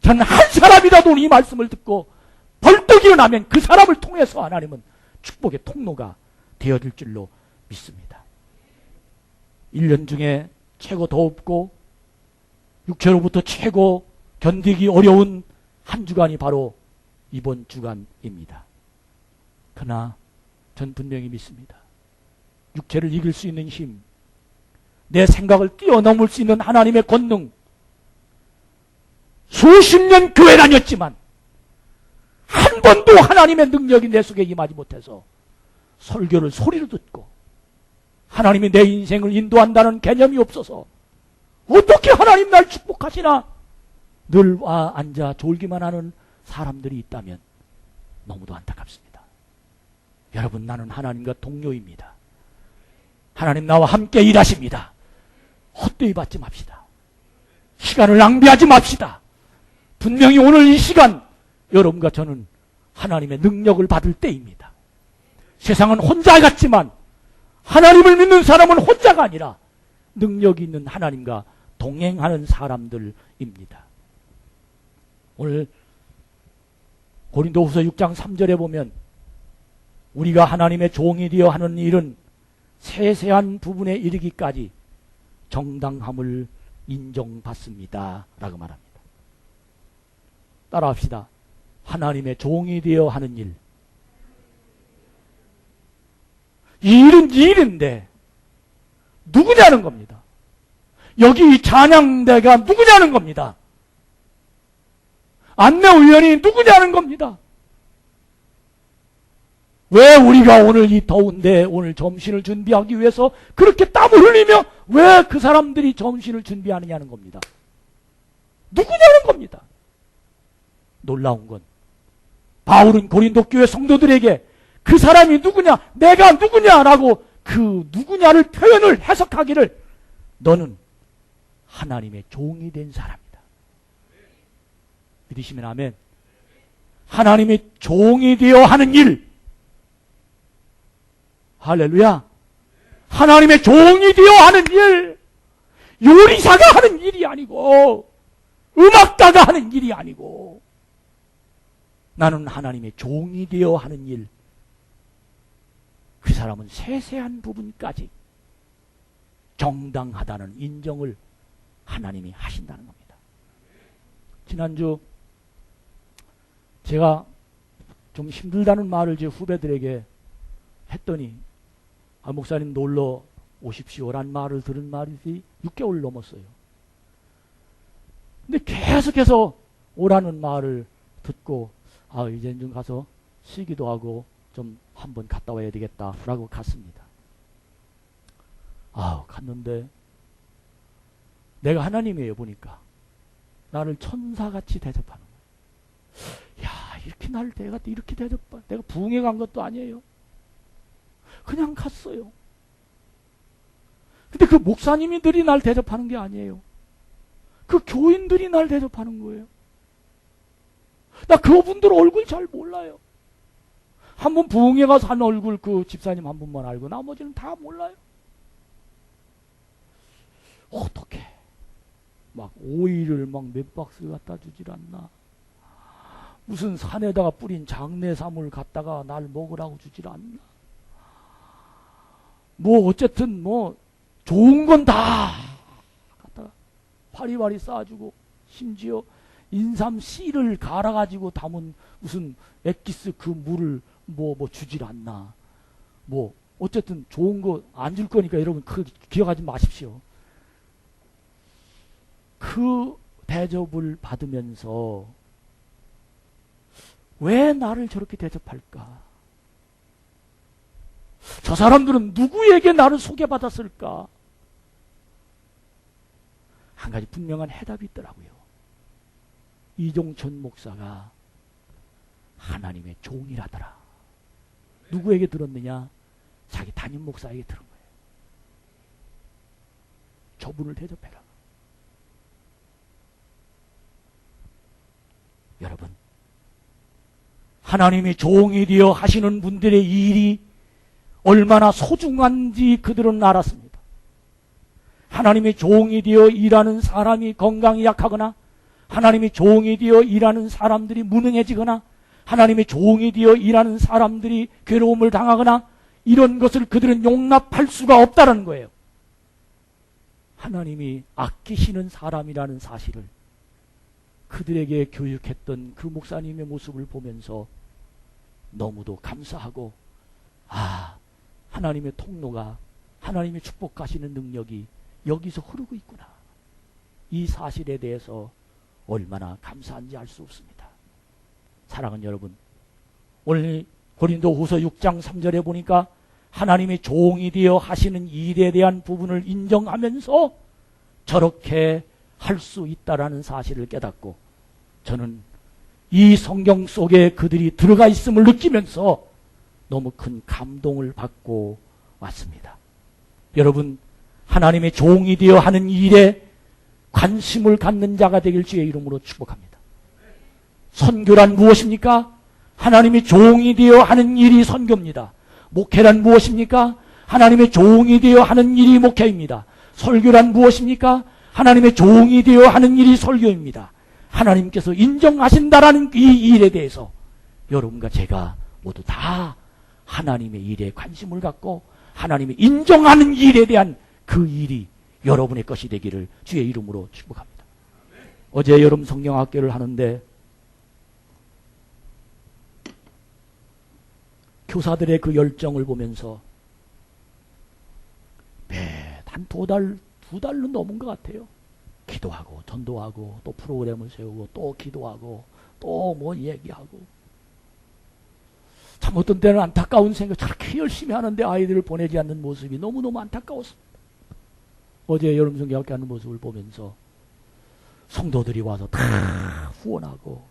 저는 한 사람이라도 이 말씀을 듣고 벌떡 일어나면 그 사람을 통해서 하나님은 축복의 통로가 되어질 줄로 믿습니다. 1년 중에 최고 덥고 육체로부터 최고 견디기 어려운 한 주간이 바로 이번 주간입니다. 그러나 전 분명히 믿습니다. 육체를 이길 수 있는 힘, 내 생각을 뛰어넘을 수 있는 하나님의 권능, 수십 년 교회 다녔지만 한 번도 하나님의 능력이 내 속에 임하지 못해서 설교를 소리로 듣고 하나님이 내 인생을 인도한다는 개념이 없어서 어떻게 하나님 날 축복하시나 늘 와 앉아 졸기만 하는 사람들이 있다면 너무도 안타깝습니다. 여러분, 나는 하나님과 동료입니다. 하나님 나와 함께 일하십니다. 헛되이 받지 맙시다. 시간을 낭비하지 맙시다. 분명히 오늘 이 시간 여러분과 저는 하나님의 능력을 받을 때입니다. 세상은 혼자 같지만 하나님을 믿는 사람은 혼자가 아니라 능력이 있는 하나님과 동행하는 사람들입니다. 오늘 고린도후서 6장 3절에 보면 우리가 하나님의 종이 되어 하는 일은 세세한 부분에 이르기까지 정당함을 인정받습니다 라고 말합니다. 따라합시다. 하나님의 종이 되어 하는 일, 이 일은 이 일인데 누구냐는 겁니다. 여기 이 찬양대가 누구냐는 겁니다. 안내위원이 누구냐는 겁니다. 왜 우리가 오늘 이 더운데 오늘 점심을 준비하기 위해서 그렇게 땀을 흘리며 왜 그 사람들이 점심을 준비하느냐는 겁니다. 누구냐는 겁니다. 놀라운 건 바울은 고린도 교회 성도들에게 그 사람이 누구냐, 내가 누구냐라고 그 누구냐를 표현을 해석하기를 너는 하나님의 종이 된 사람이다. 믿으시면 아멘. 하나님의 종이 되어 하는 일. 할렐루야. 하나님의 종이 되어 하는 일. 요리사가 하는 일이 아니고 음악가가 하는 일이 아니고 나는 하나님의 종이 되어 하는 일. 그 사람은 세세한 부분까지 정당하다는 인정을 하나님이 하신다는 겁니다. 지난주 제가 좀 힘들다는 말을 제 후배들에게 했더니 목사님 놀러 오십시오란 말을 들은 말이 6개월 넘었어요. 근데 계속해서 오라는 말을 듣고 이제 좀 가서 쉬기도 하고 좀 한번 갔다 와야 되겠다라고 갔습니다. 갔는데 내가 하나님이에요. 보니까 나를 천사같이 대접하는 거예요. 야, 이렇게 나를 내가 이렇게 대접받, 내가 부흥회 간 것도 아니에요. 그냥 갔어요. 근데 그 목사님들이 날 대접하는 게 아니에요. 그 교인들이 날 대접하는 거예요. 나 그분들 얼굴 잘 몰라요. 한 번 부흥회 가서 한 얼굴 그 집사님 한 분만 알고 나머지는 다 몰라요. 어떻게 막 오이를 막 몇 박스 갖다 주질 않나. 무슨 산에다가 뿌린 장내삼을 갖다가 날 먹으라고 주질 않나. 뭐 어쨌든 뭐 좋은 건 다 갖다가 파리파리 쌓아주고 심지어 인삼 씨를 갈아가지고 담은 무슨 엑기스 그 물을 뭐 주질 않나. 뭐 어쨌든 좋은 거 안 줄 거니까 여러분 그 기억하지 마십시오. 그 대접을 받으면서 왜 나를 저렇게 대접할까? 저 사람들은 누구에게 나를 소개받았을까? 한 가지 분명한 해답이 있더라고요. 이종천 목사가 하나님의 종이라더라. 누구에게 들었느냐? 자기 담임 목사에게 들은 거예요. 저분을 대접해라. 여러분, 하나님이 종이 되어 하시는 분들의 일이 얼마나 소중한지 그들은 알았습니다. 하나님의 종이 되어 일하는 사람이 건강이 약하거나 하나님의 종이 되어 일하는 사람들이 무능해지거나 하나님의 종이 되어 일하는 사람들이 괴로움을 당하거나 이런 것을 그들은 용납할 수가 없다는 거예요. 하나님이 아끼시는 사람이라는 사실을 그들에게 교육했던 그 목사님의 모습을 보면서 너무도 감사하고 하나님의 통로가 하나님의 축복하시는 능력이 여기서 흐르고 있구나. 이 사실에 대해서 얼마나 감사한지 알 수 없습니다. 사랑하는 여러분, 오늘 고린도후서 6장 3절에 보니까 하나님의 종이 되어 하시는 일에 대한 부분을 인정하면서 저렇게 할 수 있다라는 사실을 깨닫고 저는 이 성경 속에 그들이 들어가 있음을 느끼면서 너무 큰 감동을 받고 왔습니다. 여러분, 하나님의 종이 되어 하는 일에 관심을 갖는 자가 되길 주의 이름으로 축복합니다. 선교란 무엇입니까? 하나님의 종이 되어 하는 일이 선교입니다. 목회란 무엇입니까? 하나님의 종이 되어 하는 일이 목회입니다. 설교란 무엇입니까? 하나님의 종이 되어 하는 일이 설교입니다. 하나님께서 인정하신다라는 이 일에 대해서 여러분과 제가 모두 다 하나님의 일에 관심을 갖고 하나님이 인정하는 일에 대한 그 일이 여러분의 것이 되기를 주의 이름으로 축복합니다. 어제 여름 성경학교를 하는데 교사들의 그 열정을 보면서 한 2달, 2달로 넘은 것 같아요. 기도하고 전도하고 또 프로그램을 세우고 또 기도하고 또 뭐 얘기하고. 참 어떤 때는 안타까운 생각, 저렇게 열심히 하는데 아이들을 보내지 않는 모습이 너무너무 안타까웠습니다. 어제 여름성경학교 하는 모습을 보면서 성도들이 와서 다 후원하고,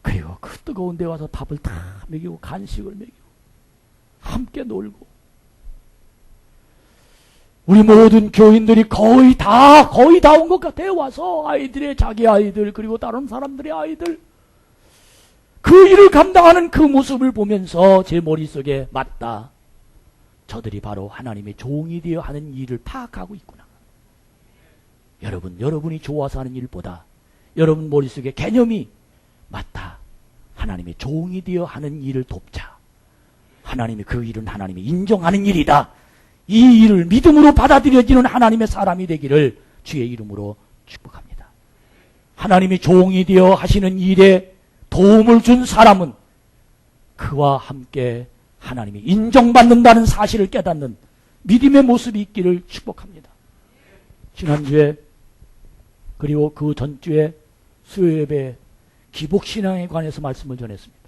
그리고 그 뜨거운 데 와서 밥을 다 먹이고 간식을 먹이고 함께 놀고, 우리 모든 교인들이 거의 다 온 것 같아요. 와서 아이들의, 자기 아이들, 그리고 다른 사람들의 아이들, 그 일을 감당하는 그 모습을 보면서 제 머릿속에, 맞다, 저들이 바로 하나님의 종이 되어 하는 일을 파악하고 있구나. 여러분이 좋아서 하는 일보다 여러분 머릿속에 개념이, 맞다, 하나님의 종이 되어 하는 일을 돕자. 하나님이 그 일은 하나님이 인정하는 일이다. 이 일을 믿음으로 받아들여지는 하나님의 사람이 되기를 주의 이름으로 축복합니다. 하나님이 종이 되어 하시는 일에 도움을 준 사람은 그와 함께 하나님이 인정받는다는 사실을 깨닫는 믿음의 모습이 있기를 축복합니다. 지난주에 그리고 그 전주에 수요예배 기복신앙에 관해서 말씀을 전했습니다.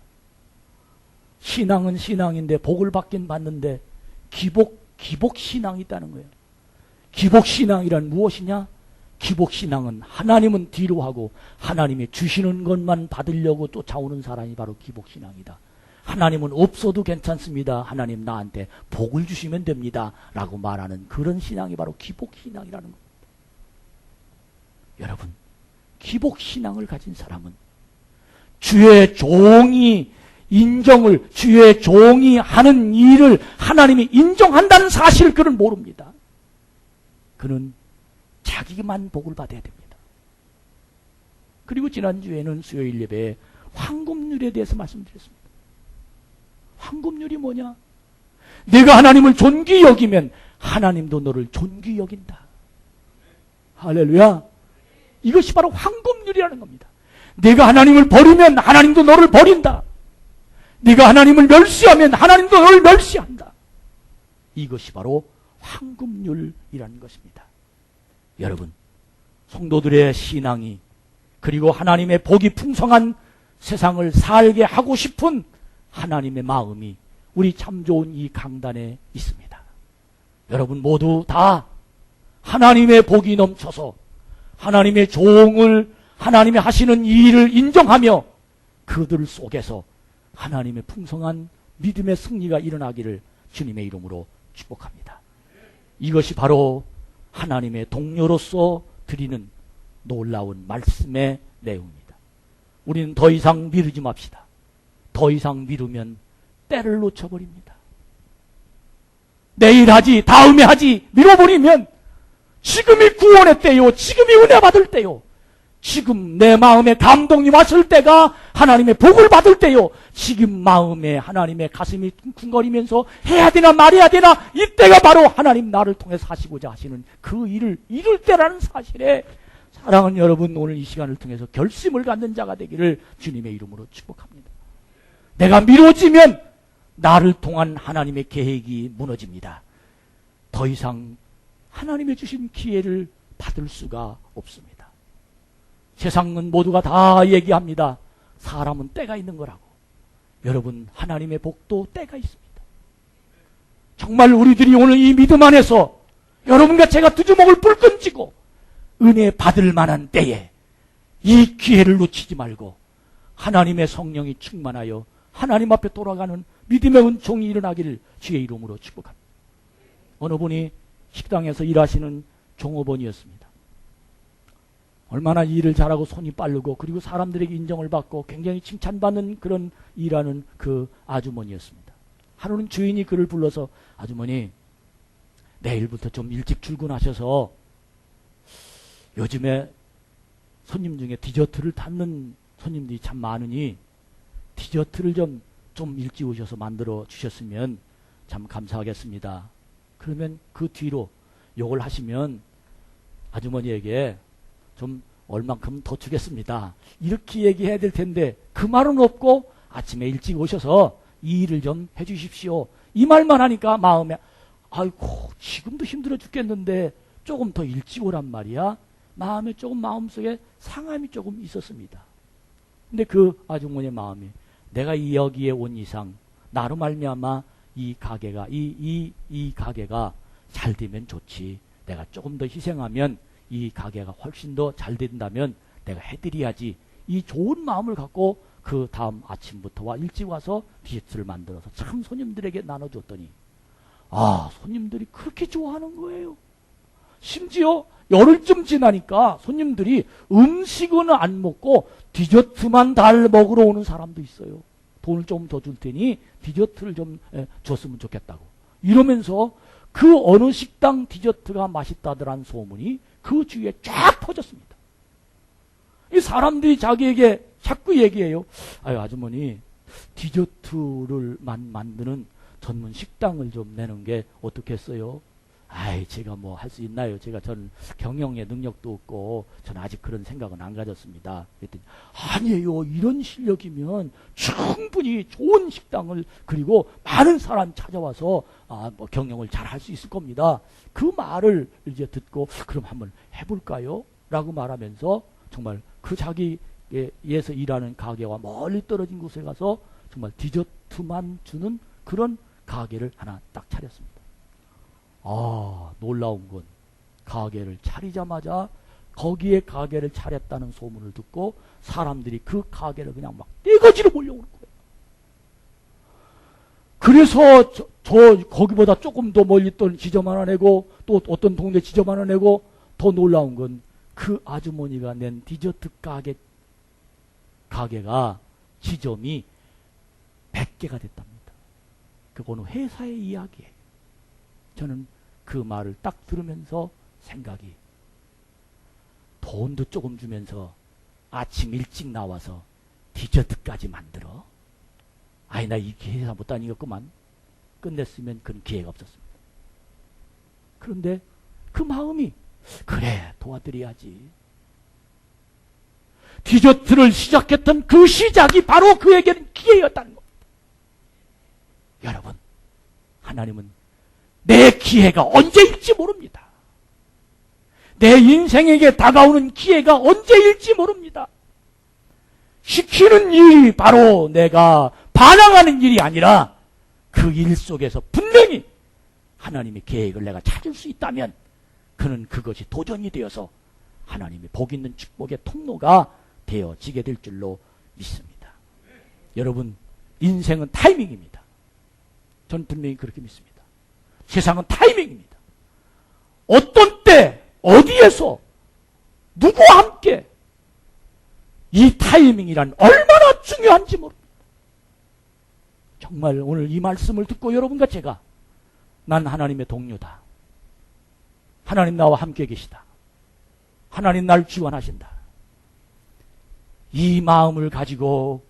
신앙은 신앙인데 복을 받긴 받는데 기복신앙이 있다는 거예요. 기복신앙이란 무엇이냐? 기복신앙은 하나님은 뒤로 하고 하나님이 주시는 것만 받으려고 쫓아오는 사람이 바로 기복신앙이다. 하나님은 없어도 괜찮습니다. 하나님 나한테 복을 주시면 됩니다. 라고 말하는 그런 신앙이 바로 기복신앙이라는 겁니다. 여러분, 기복신앙을 가진 사람은 주의 종이 주의 종이 하는 일을 하나님이 인정한다는 사실을 그는 모릅니다. 그는 자기만 복을 받아야 됩니다. 그리고 지난주에는 수요일 예배에 황금률에 대해서 말씀드렸습니다. 황금률이 뭐냐? 내가 하나님을 존귀 여기면 하나님도 너를 존귀 여긴다. 할렐루야. 이것이 바로 황금률이라는 겁니다. 내가 하나님을 버리면 하나님도 너를 버린다. 네가 하나님을 멸시하면 하나님도 너를 멸시한다. 이것이 바로 황금률이라는 것입니다. 여러분, 성도들의 신앙이, 그리고 하나님의 복이 풍성한 세상을 살게 하고 싶은 하나님의 마음이 우리 참 좋은 이 강단에 있습니다. 여러분 모두 다 하나님의 복이 넘쳐서 하나님의 종을, 하나님이 하시는 일을 인정하며 그들 속에서 하나님의 풍성한 믿음의 승리가 일어나기를 주님의 이름으로 축복합니다. 이것이 바로 하나님의 동료로서 드리는 놀라운 말씀의 내용입니다. 우리는 더 이상 미루지 맙시다. 더 이상 미루면 때를 놓쳐버립니다. 내일 하지, 다음에 하지, 미뤄버리면 지금이 구원의 때요, 지금이 은혜 받을 때요, 지금 내 마음에 감동이 왔을 때가 하나님의 복을 받을 때요, 지금 마음에 하나님의 가슴이 쿵쿵거리면서 해야 되나 말해야 되나, 이때가 바로 하나님 나를 통해서 하시고자 하시는 그 일을 이룰 때라는 사실에 사랑하는 여러분, 오늘 이 시간을 통해서 결심을 갖는 자가 되기를 주님의 이름으로 축복합니다. 내가 미뤄지면 나를 통한 하나님의 계획이 무너집니다. 더 이상 하나님의 주신 기회를 받을 수가 없습니다. 세상은 모두가 다 얘기합니다. 사람은 때가 있는 거라고. 여러분, 하나님의 복도 때가 있습니다. 정말 우리들이 오늘 이 믿음 안에서 여러분과 제가 두 주먹을 불끈 쥐고 은혜 받을 만한 때에 이 기회를 놓치지 말고 하나님의 성령이 충만하여 하나님 앞에 돌아가는 믿음의 은총이 일어나기를 주의 이름으로 축복합니다. 어느 분이 식당에서 일하시는 종업원이었습니다. 얼마나 일을 잘하고 손이 빠르고 그리고 사람들에게 인정을 받고 굉장히 칭찬받는 그런 일하는 그 아주머니였습니다. 하루는 주인이 그를 불러서, 아주머니, 내일부터 좀 일찍 출근하셔서 요즘에 손님 중에 디저트를 담는 손님들이 참 많으니 디저트를 좀 일찍 오셔서 만들어 주셨으면 참 감사하겠습니다. 그러면 그 뒤로 욕을 하시면 아주머니에게 좀 얼만큼 더 주겠습니다. 이렇게 얘기해야 될 텐데 그 말은 없고 아침에 일찍 오셔서 이 일을 좀 해주십시오. 이 말만 하니까 마음에, 아이고, 지금도 힘들어 죽겠는데 조금 더 일찍 오란 말이야. 마음에 조금, 마음속에 상함이 조금 있었습니다. 근데 그 아주머니의 마음이, 내가 여기에 온 이상 나로 말미암아 이 가게가 이 가게가 잘 되면 좋지. 내가 조금 더 희생하면 이 가게가 훨씬 더 잘 된다면 내가 해드려야지. 이 좋은 마음을 갖고 그 다음 아침부터 일찍 와서 디저트를 만들어서 참 손님들에게 나눠줬더니, 아, 손님들이 그렇게 좋아하는 거예요. 심지어 열흘쯤 지나니까 손님들이 음식은 안 먹고 디저트만 달 먹으러 오는 사람도 있어요. 돈을 좀 더 줄 테니 디저트를 좀 줬으면 좋겠다고. 이러면서 그 어느 식당 디저트가 맛있다더란 소문이 그 주위에 쫙 퍼졌습니다. 이 사람들이 자기에게 자꾸 얘기해요. 아유, 아주머니, 디저트를 만드는 전문 식당을 좀 내는 게 어떻겠어요? 아이, 제가 뭐 할 수 있나요? 저는 경영의 능력도 없고, 저는 아직 그런 생각은 안 가졌습니다. 그랬더니, 아니에요. 이런 실력이면 충분히 좋은 식당을, 그리고 많은 사람 찾아와서, 뭐 경영을 잘 할 수 있을 겁니다. 그 말을 이제 듣고, 그럼 한번 해볼까요? 라고 말하면서, 정말 그 자기에서 일하는 가게와 멀리 떨어진 곳에 가서, 정말 디저트만 주는 그런 가게를 하나 딱 차렸습니다. 놀라운 건 가게를 차리자마자 거기에 가게를 차렸다는 소문을 듣고 사람들이 그 가게를 그냥 막 떼거지로 몰려오는 거예요. 그래서 거기보다 조금 더 멀리 있던 지점 하나 내고 또 어떤 동네 지점 하나 내고, 더 놀라운 건 그 아주머니가 낸 디저트 가게가 지점이 100개가 됐답니다. 그거는 회사의 이야기예요. 저는 그 말을 딱 들으면서 생각이, 돈도 조금 주면서 아침 일찍 나와서 디저트까지 만들어? 아니, 나 이 회사 못 다니겠구만. 끝냈으면 그런 기회가 없었습니다. 그런데 그 마음이, 그래, 도와드려야지. 디저트를 시작했던 그 시작이 바로 그에게는 기회였다는 겁니다. 여러분, 하나님은 내 기회가 언제일지 모릅니다. 내 인생에게 다가오는 기회가 언제일지 모릅니다. 시키는 일이 바로 내가 반항하는 일이 아니라 그 일 속에서 분명히 하나님의 계획을 내가 찾을 수 있다면 그는 그것이 도전이 되어서 하나님의 복 있는 축복의 통로가 되어지게 될 줄로 믿습니다. 여러분, 인생은 타이밍입니다. 전 분명히 그렇게 믿습니다. 세상은 타이밍입니다. 어떤 때, 어디에서, 누구와 함께 이 타이밍이란 얼마나 중요한지 모릅니다. 정말 오늘 이 말씀을 듣고 여러분과 제가, 난 하나님의 동료다. 하나님 나와 함께 계시다. 하나님 나를 지원하신다. 이 마음을 가지고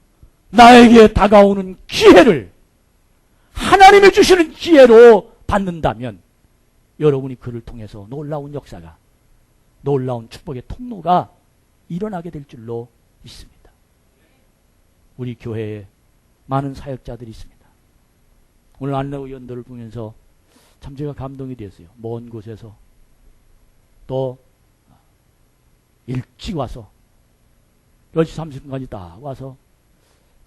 나에게 다가오는 기회를 하나님이 주시는 기회로 받는다면 여러분이 그를 통해서 놀라운 역사가, 놀라운 축복의 통로가 일어나게 될 줄로 믿습니다. 우리 교회에 많은 사역자들이 있습니다. 오늘 안내의원들을 보면서 참 제가 감동이 되었어요. 먼 곳에서 또 일찍 와서 10시 30분까지 딱 와서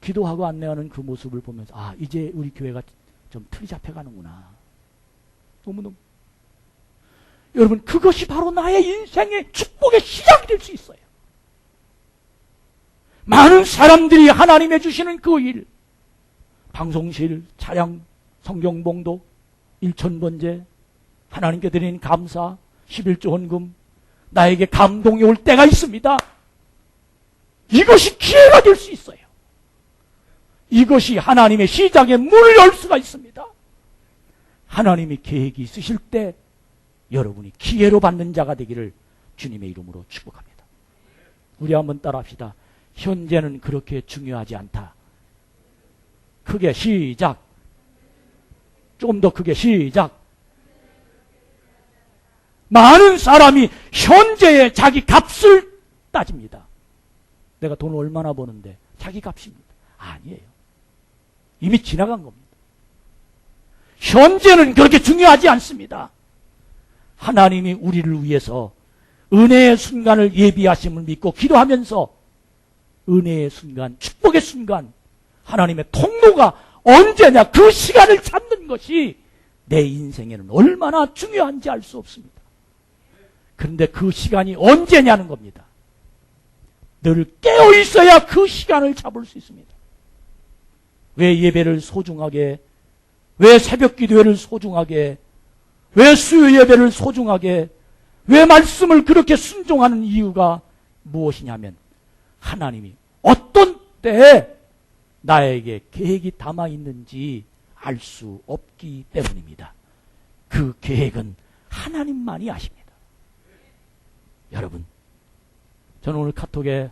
기도하고 안내하는 그 모습을 보면서, 이제 우리 교회가 좀 틀이 잡혀가는구나. 너무너무. 여러분, 그것이 바로 나의 인생의 축복의 시작이 될 수 있어요. 많은 사람들이 하나님의 주시는 그 일, 방송실, 차량, 성경봉독, 일천번제, 하나님께 드리는 감사, 11조 헌금, 나에게 감동이 올 때가 있습니다. 이것이 기회가 될 수 있어요. 이것이 하나님의 시작의 문을 열 수가 있습니다. 하나님이 계획이 있으실 때 여러분이 기회로 받는 자가 되기를 주님의 이름으로 축복합니다. 우리 한번 따라합시다. 현재는 그렇게 중요하지 않다. 크게 시작. 조금 더 크게 시작. 많은 사람이 현재의 자기 값을 따집니다. 내가 돈을 얼마나 버는데 자기 값입니다. 아니에요. 이미 지나간 겁니다. 현재는 그렇게 중요하지 않습니다. 하나님이 우리를 위해서 은혜의 순간을 예비하심을 믿고 기도하면서 은혜의 순간, 축복의 순간, 하나님의 통로가 언제냐 그 시간을 찾는 것이 내 인생에는 얼마나 중요한지 알 수 없습니다. 그런데 그 시간이 언제냐는 겁니다. 늘 깨어 있어야 그 시간을 잡을 수 있습니다. 왜 예배를 소중하게, 왜 새벽 기도회를 소중하게, 왜 수요 예배를 소중하게, 왜 말씀을 그렇게 순종하는 이유가 무엇이냐면 하나님이 어떤 때에 나에게 계획이 담아 있는지 알 수 없기 때문입니다. 그 계획은 하나님만이 아십니다. 여러분, 저는 오늘 카톡에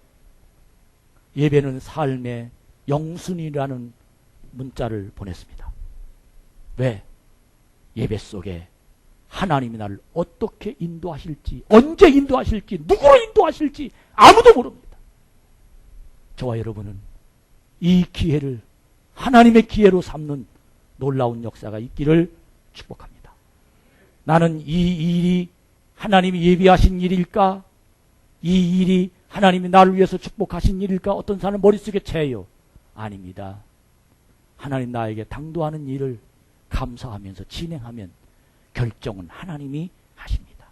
예배는 삶의 영순이라는 문자를 보냈습니다. 왜? 예배 속에 하나님이 나를 어떻게 인도하실지, 언제 인도하실지, 누구로 인도하실지 아무도 모릅니다. 저와 여러분은 이 기회를 하나님의 기회로 삼는 놀라운 역사가 있기를 축복합니다. 나는 이 일이 하나님이 예비하신 일일까? 이 일이 하나님이 나를 위해서 축복하신 일일까? 어떤 사람은 머릿속에 채요. 아닙니다. 하나님 나에게 당도하는 일을 감사하면서 진행하면 결정은 하나님이 하십니다.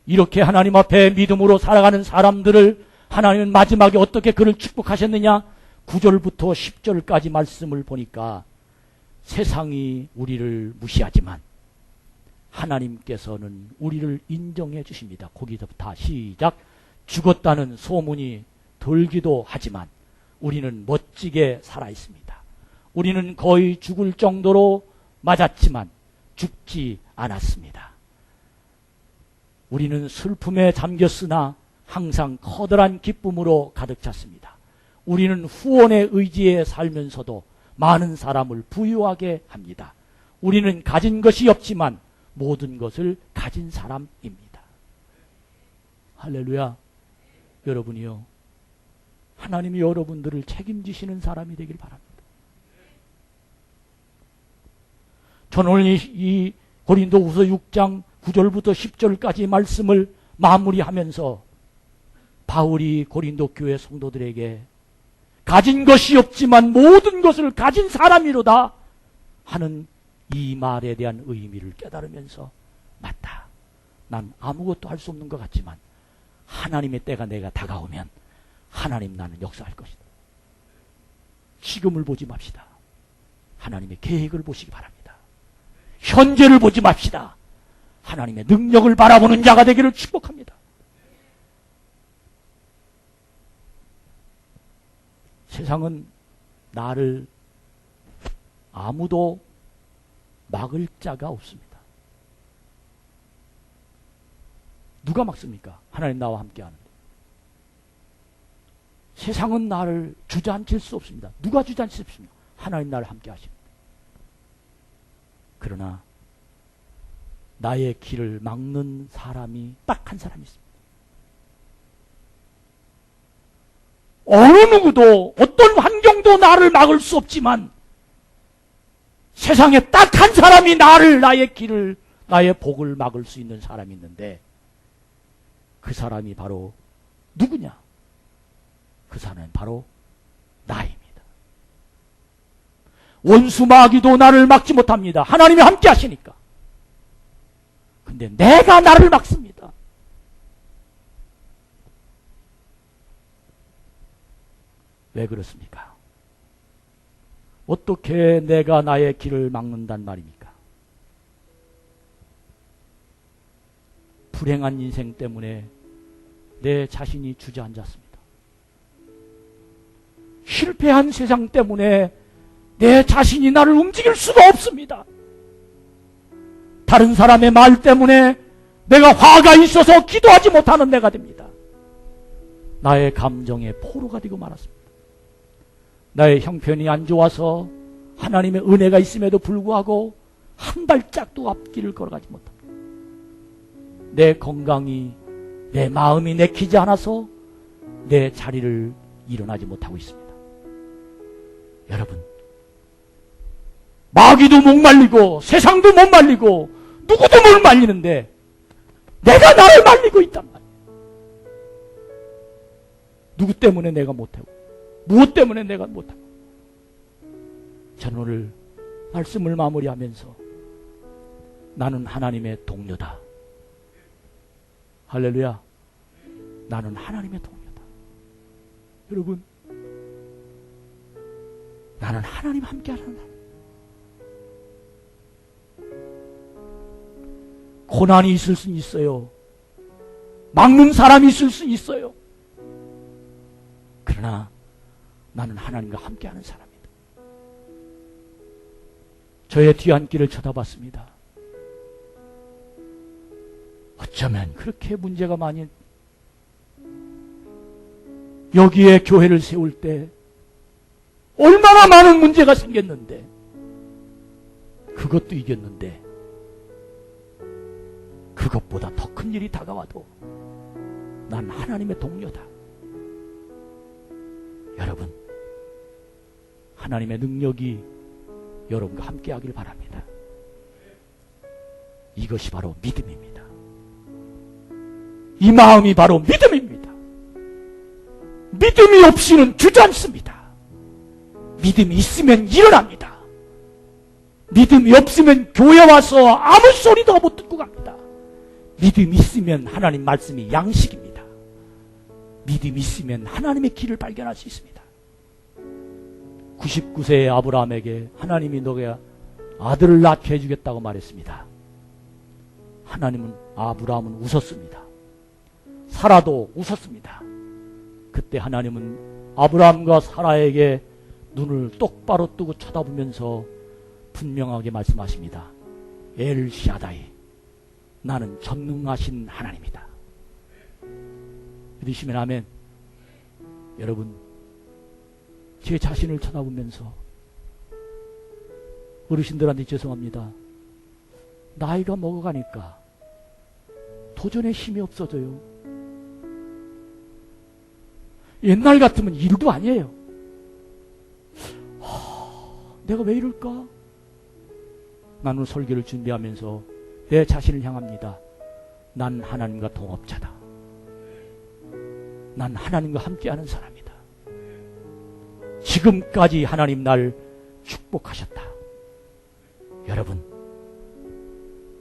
이렇게 하나님 앞에 믿음으로 살아가는 사람들을 하나님은 마지막에 어떻게 그를 축복하셨느냐? 9절부터 10절까지 말씀을 보니까 세상이 우리를 무시하지만 하나님께서는 우리를 인정해 주십니다. 거기서부터 시작. 죽었다는 소문이 돌기도 하지만 우리는 멋지게 살아 있습니다. 우리는 거의 죽을 정도로 맞았지만 죽지 않았습니다. 우리는 슬픔에 잠겼으나 항상 커다란 기쁨으로 가득 찼습니다. 우리는 후원의 의지에 살면서도 많은 사람을 부유하게 합니다. 우리는 가진 것이 없지만 모든 것을 가진 사람입니다. 할렐루야. 여러분이요, 하나님이 여러분들을 책임지시는 사람이 되길 바랍니다. 저는 오늘 이 고린도후서 6장 9절부터 10절까지 말씀을 마무리하면서 바울이 고린도 교회 성도들에게 가진 것이 없지만 모든 것을 가진 사람이로다 하는 이 말에 대한 의미를 깨달으면서, 맞다, 난 아무것도 할 수 없는 것 같지만 하나님의 때가 내가 다가오면 하나님 나는 역사할 것이다. 지금을 보지 맙시다. 하나님의 계획을 보시기 바랍니다. 현재를 보지 맙시다. 하나님의 능력을 바라보는 자가 되기를 축복합니다. 세상은 나를 아무도 막을 자가 없습니다. 누가 막습니까? 하나님 나와 함께하는데. 세상은 나를 주저앉힐 수 없습니다. 누가 주저앉힐 수 없습니까? 하나님 나를 함께하십니다. 그러나 나의 길을 막는 사람이 딱 한 사람이 있습니다. 어느 누구도 어떤 환경도 나를 막을 수 없지만 세상에 딱 한 사람이 나의 길을, 나의 복을 막을 수 있는 사람이 있는데 그 사람이 바로 누구냐? 그 사람은 바로 나입니다. 원수 마귀도 나를 막지 못합니다. 하나님이 함께 하시니까. 근데 내가 나를 막습니다. 왜 그렇습니까? 어떻게 내가 나의 길을 막는단 말입니까? 불행한 인생 때문에 내 자신이 주저앉았습니다. 실패한 세상 때문에 내 자신이 나를 움직일 수가 없습니다. 다른 사람의 말 때문에 내가 화가 있어서 기도하지 못하는 내가 됩니다. 나의 감정에 포로가 되고 말았습니다. 나의 형편이 안 좋아서 하나님의 은혜가 있음에도 불구하고 한 발짝도 앞길을 걸어가지 못합니다. 내 건강이, 내 마음이 내키지 않아서 내 자리를 일어나지 못하고 있습니다. 여러분, 마귀도 못 말리고 세상도 못 말리고 누구도 못 말리는데 내가 나를 말리고 있단 말이야. 누구 때문에 내가 못하고 무엇 때문에 내가 못하고. 저는 오늘 말씀을 마무리하면서 나는 하나님의 동료다. 할렐루야. 나는 하나님의 동료다. 여러분, 나는 하나님 함께하는 사람. 고난이 있을 수 있어요. 막는 사람이 있을 수 있어요. 그러나 나는 하나님과 함께하는 사람이다. 저의 뒤안길을 쳐다봤습니다. 어쩌면 그렇게 문제가 많이 여기에 교회를 세울 때 얼마나 많은 문제가 생겼는데 그것도 이겼는데 그것보다 더 큰 일이 다가와도 난 하나님의 동료다. 여러분, 하나님의 능력이 여러분과 함께하길 바랍니다. 이것이 바로 믿음입니다. 이 마음이 바로 믿음입니다. 믿음이 없이는 주저앉습니다. 믿음이 있으면 일어납니다. 믿음이 없으면 교회 와서 아무 소리도 못 듣고 갑니다. 믿음이 있으면 하나님 말씀이 양식입니다. 믿음이 있으면 하나님의 길을 발견할 수 있습니다. 99세의 아브라함에게 하나님이 너에게 아들을 낳게 해주겠다고 말했습니다. 하나님은 아브라함은 웃었습니다. 사라도 웃었습니다. 그때 하나님은 아브라함과 사라에게 눈을 똑바로 뜨고 쳐다보면서 분명하게 말씀하십니다. 엘샤다이, 나는 전능하신 하나님이다. 믿으시면 아멘. 여러분, 제 자신을 쳐다보면서 어르신들한테 죄송합니다. 나이가 먹어가니까 도전에 힘이 없어져요. 옛날 같으면 일도 아니에요. 내가 왜 이럴까? 나는 설교를 준비하면서 내 자신을 향합니다. 난 하나님과 동업자다. 난 하나님과 함께하는 사람이다. 지금까지 하나님 날 축복하셨다. 여러분,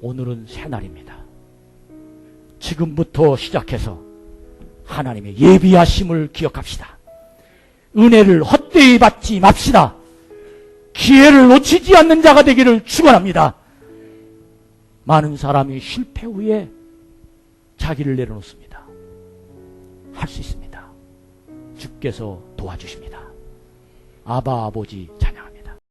오늘은 새날입니다. 지금부터 시작해서 하나님의 예비하심을 기억합시다. 은혜를 헛되이 받지 맙시다. 기회를 놓치지 않는 자가 되기를 축원합니다. 많은 사람이 실패 후에 자기를 내려놓습니다. 할 수 있습니다. 주께서 도와주십니다. 아바 아버지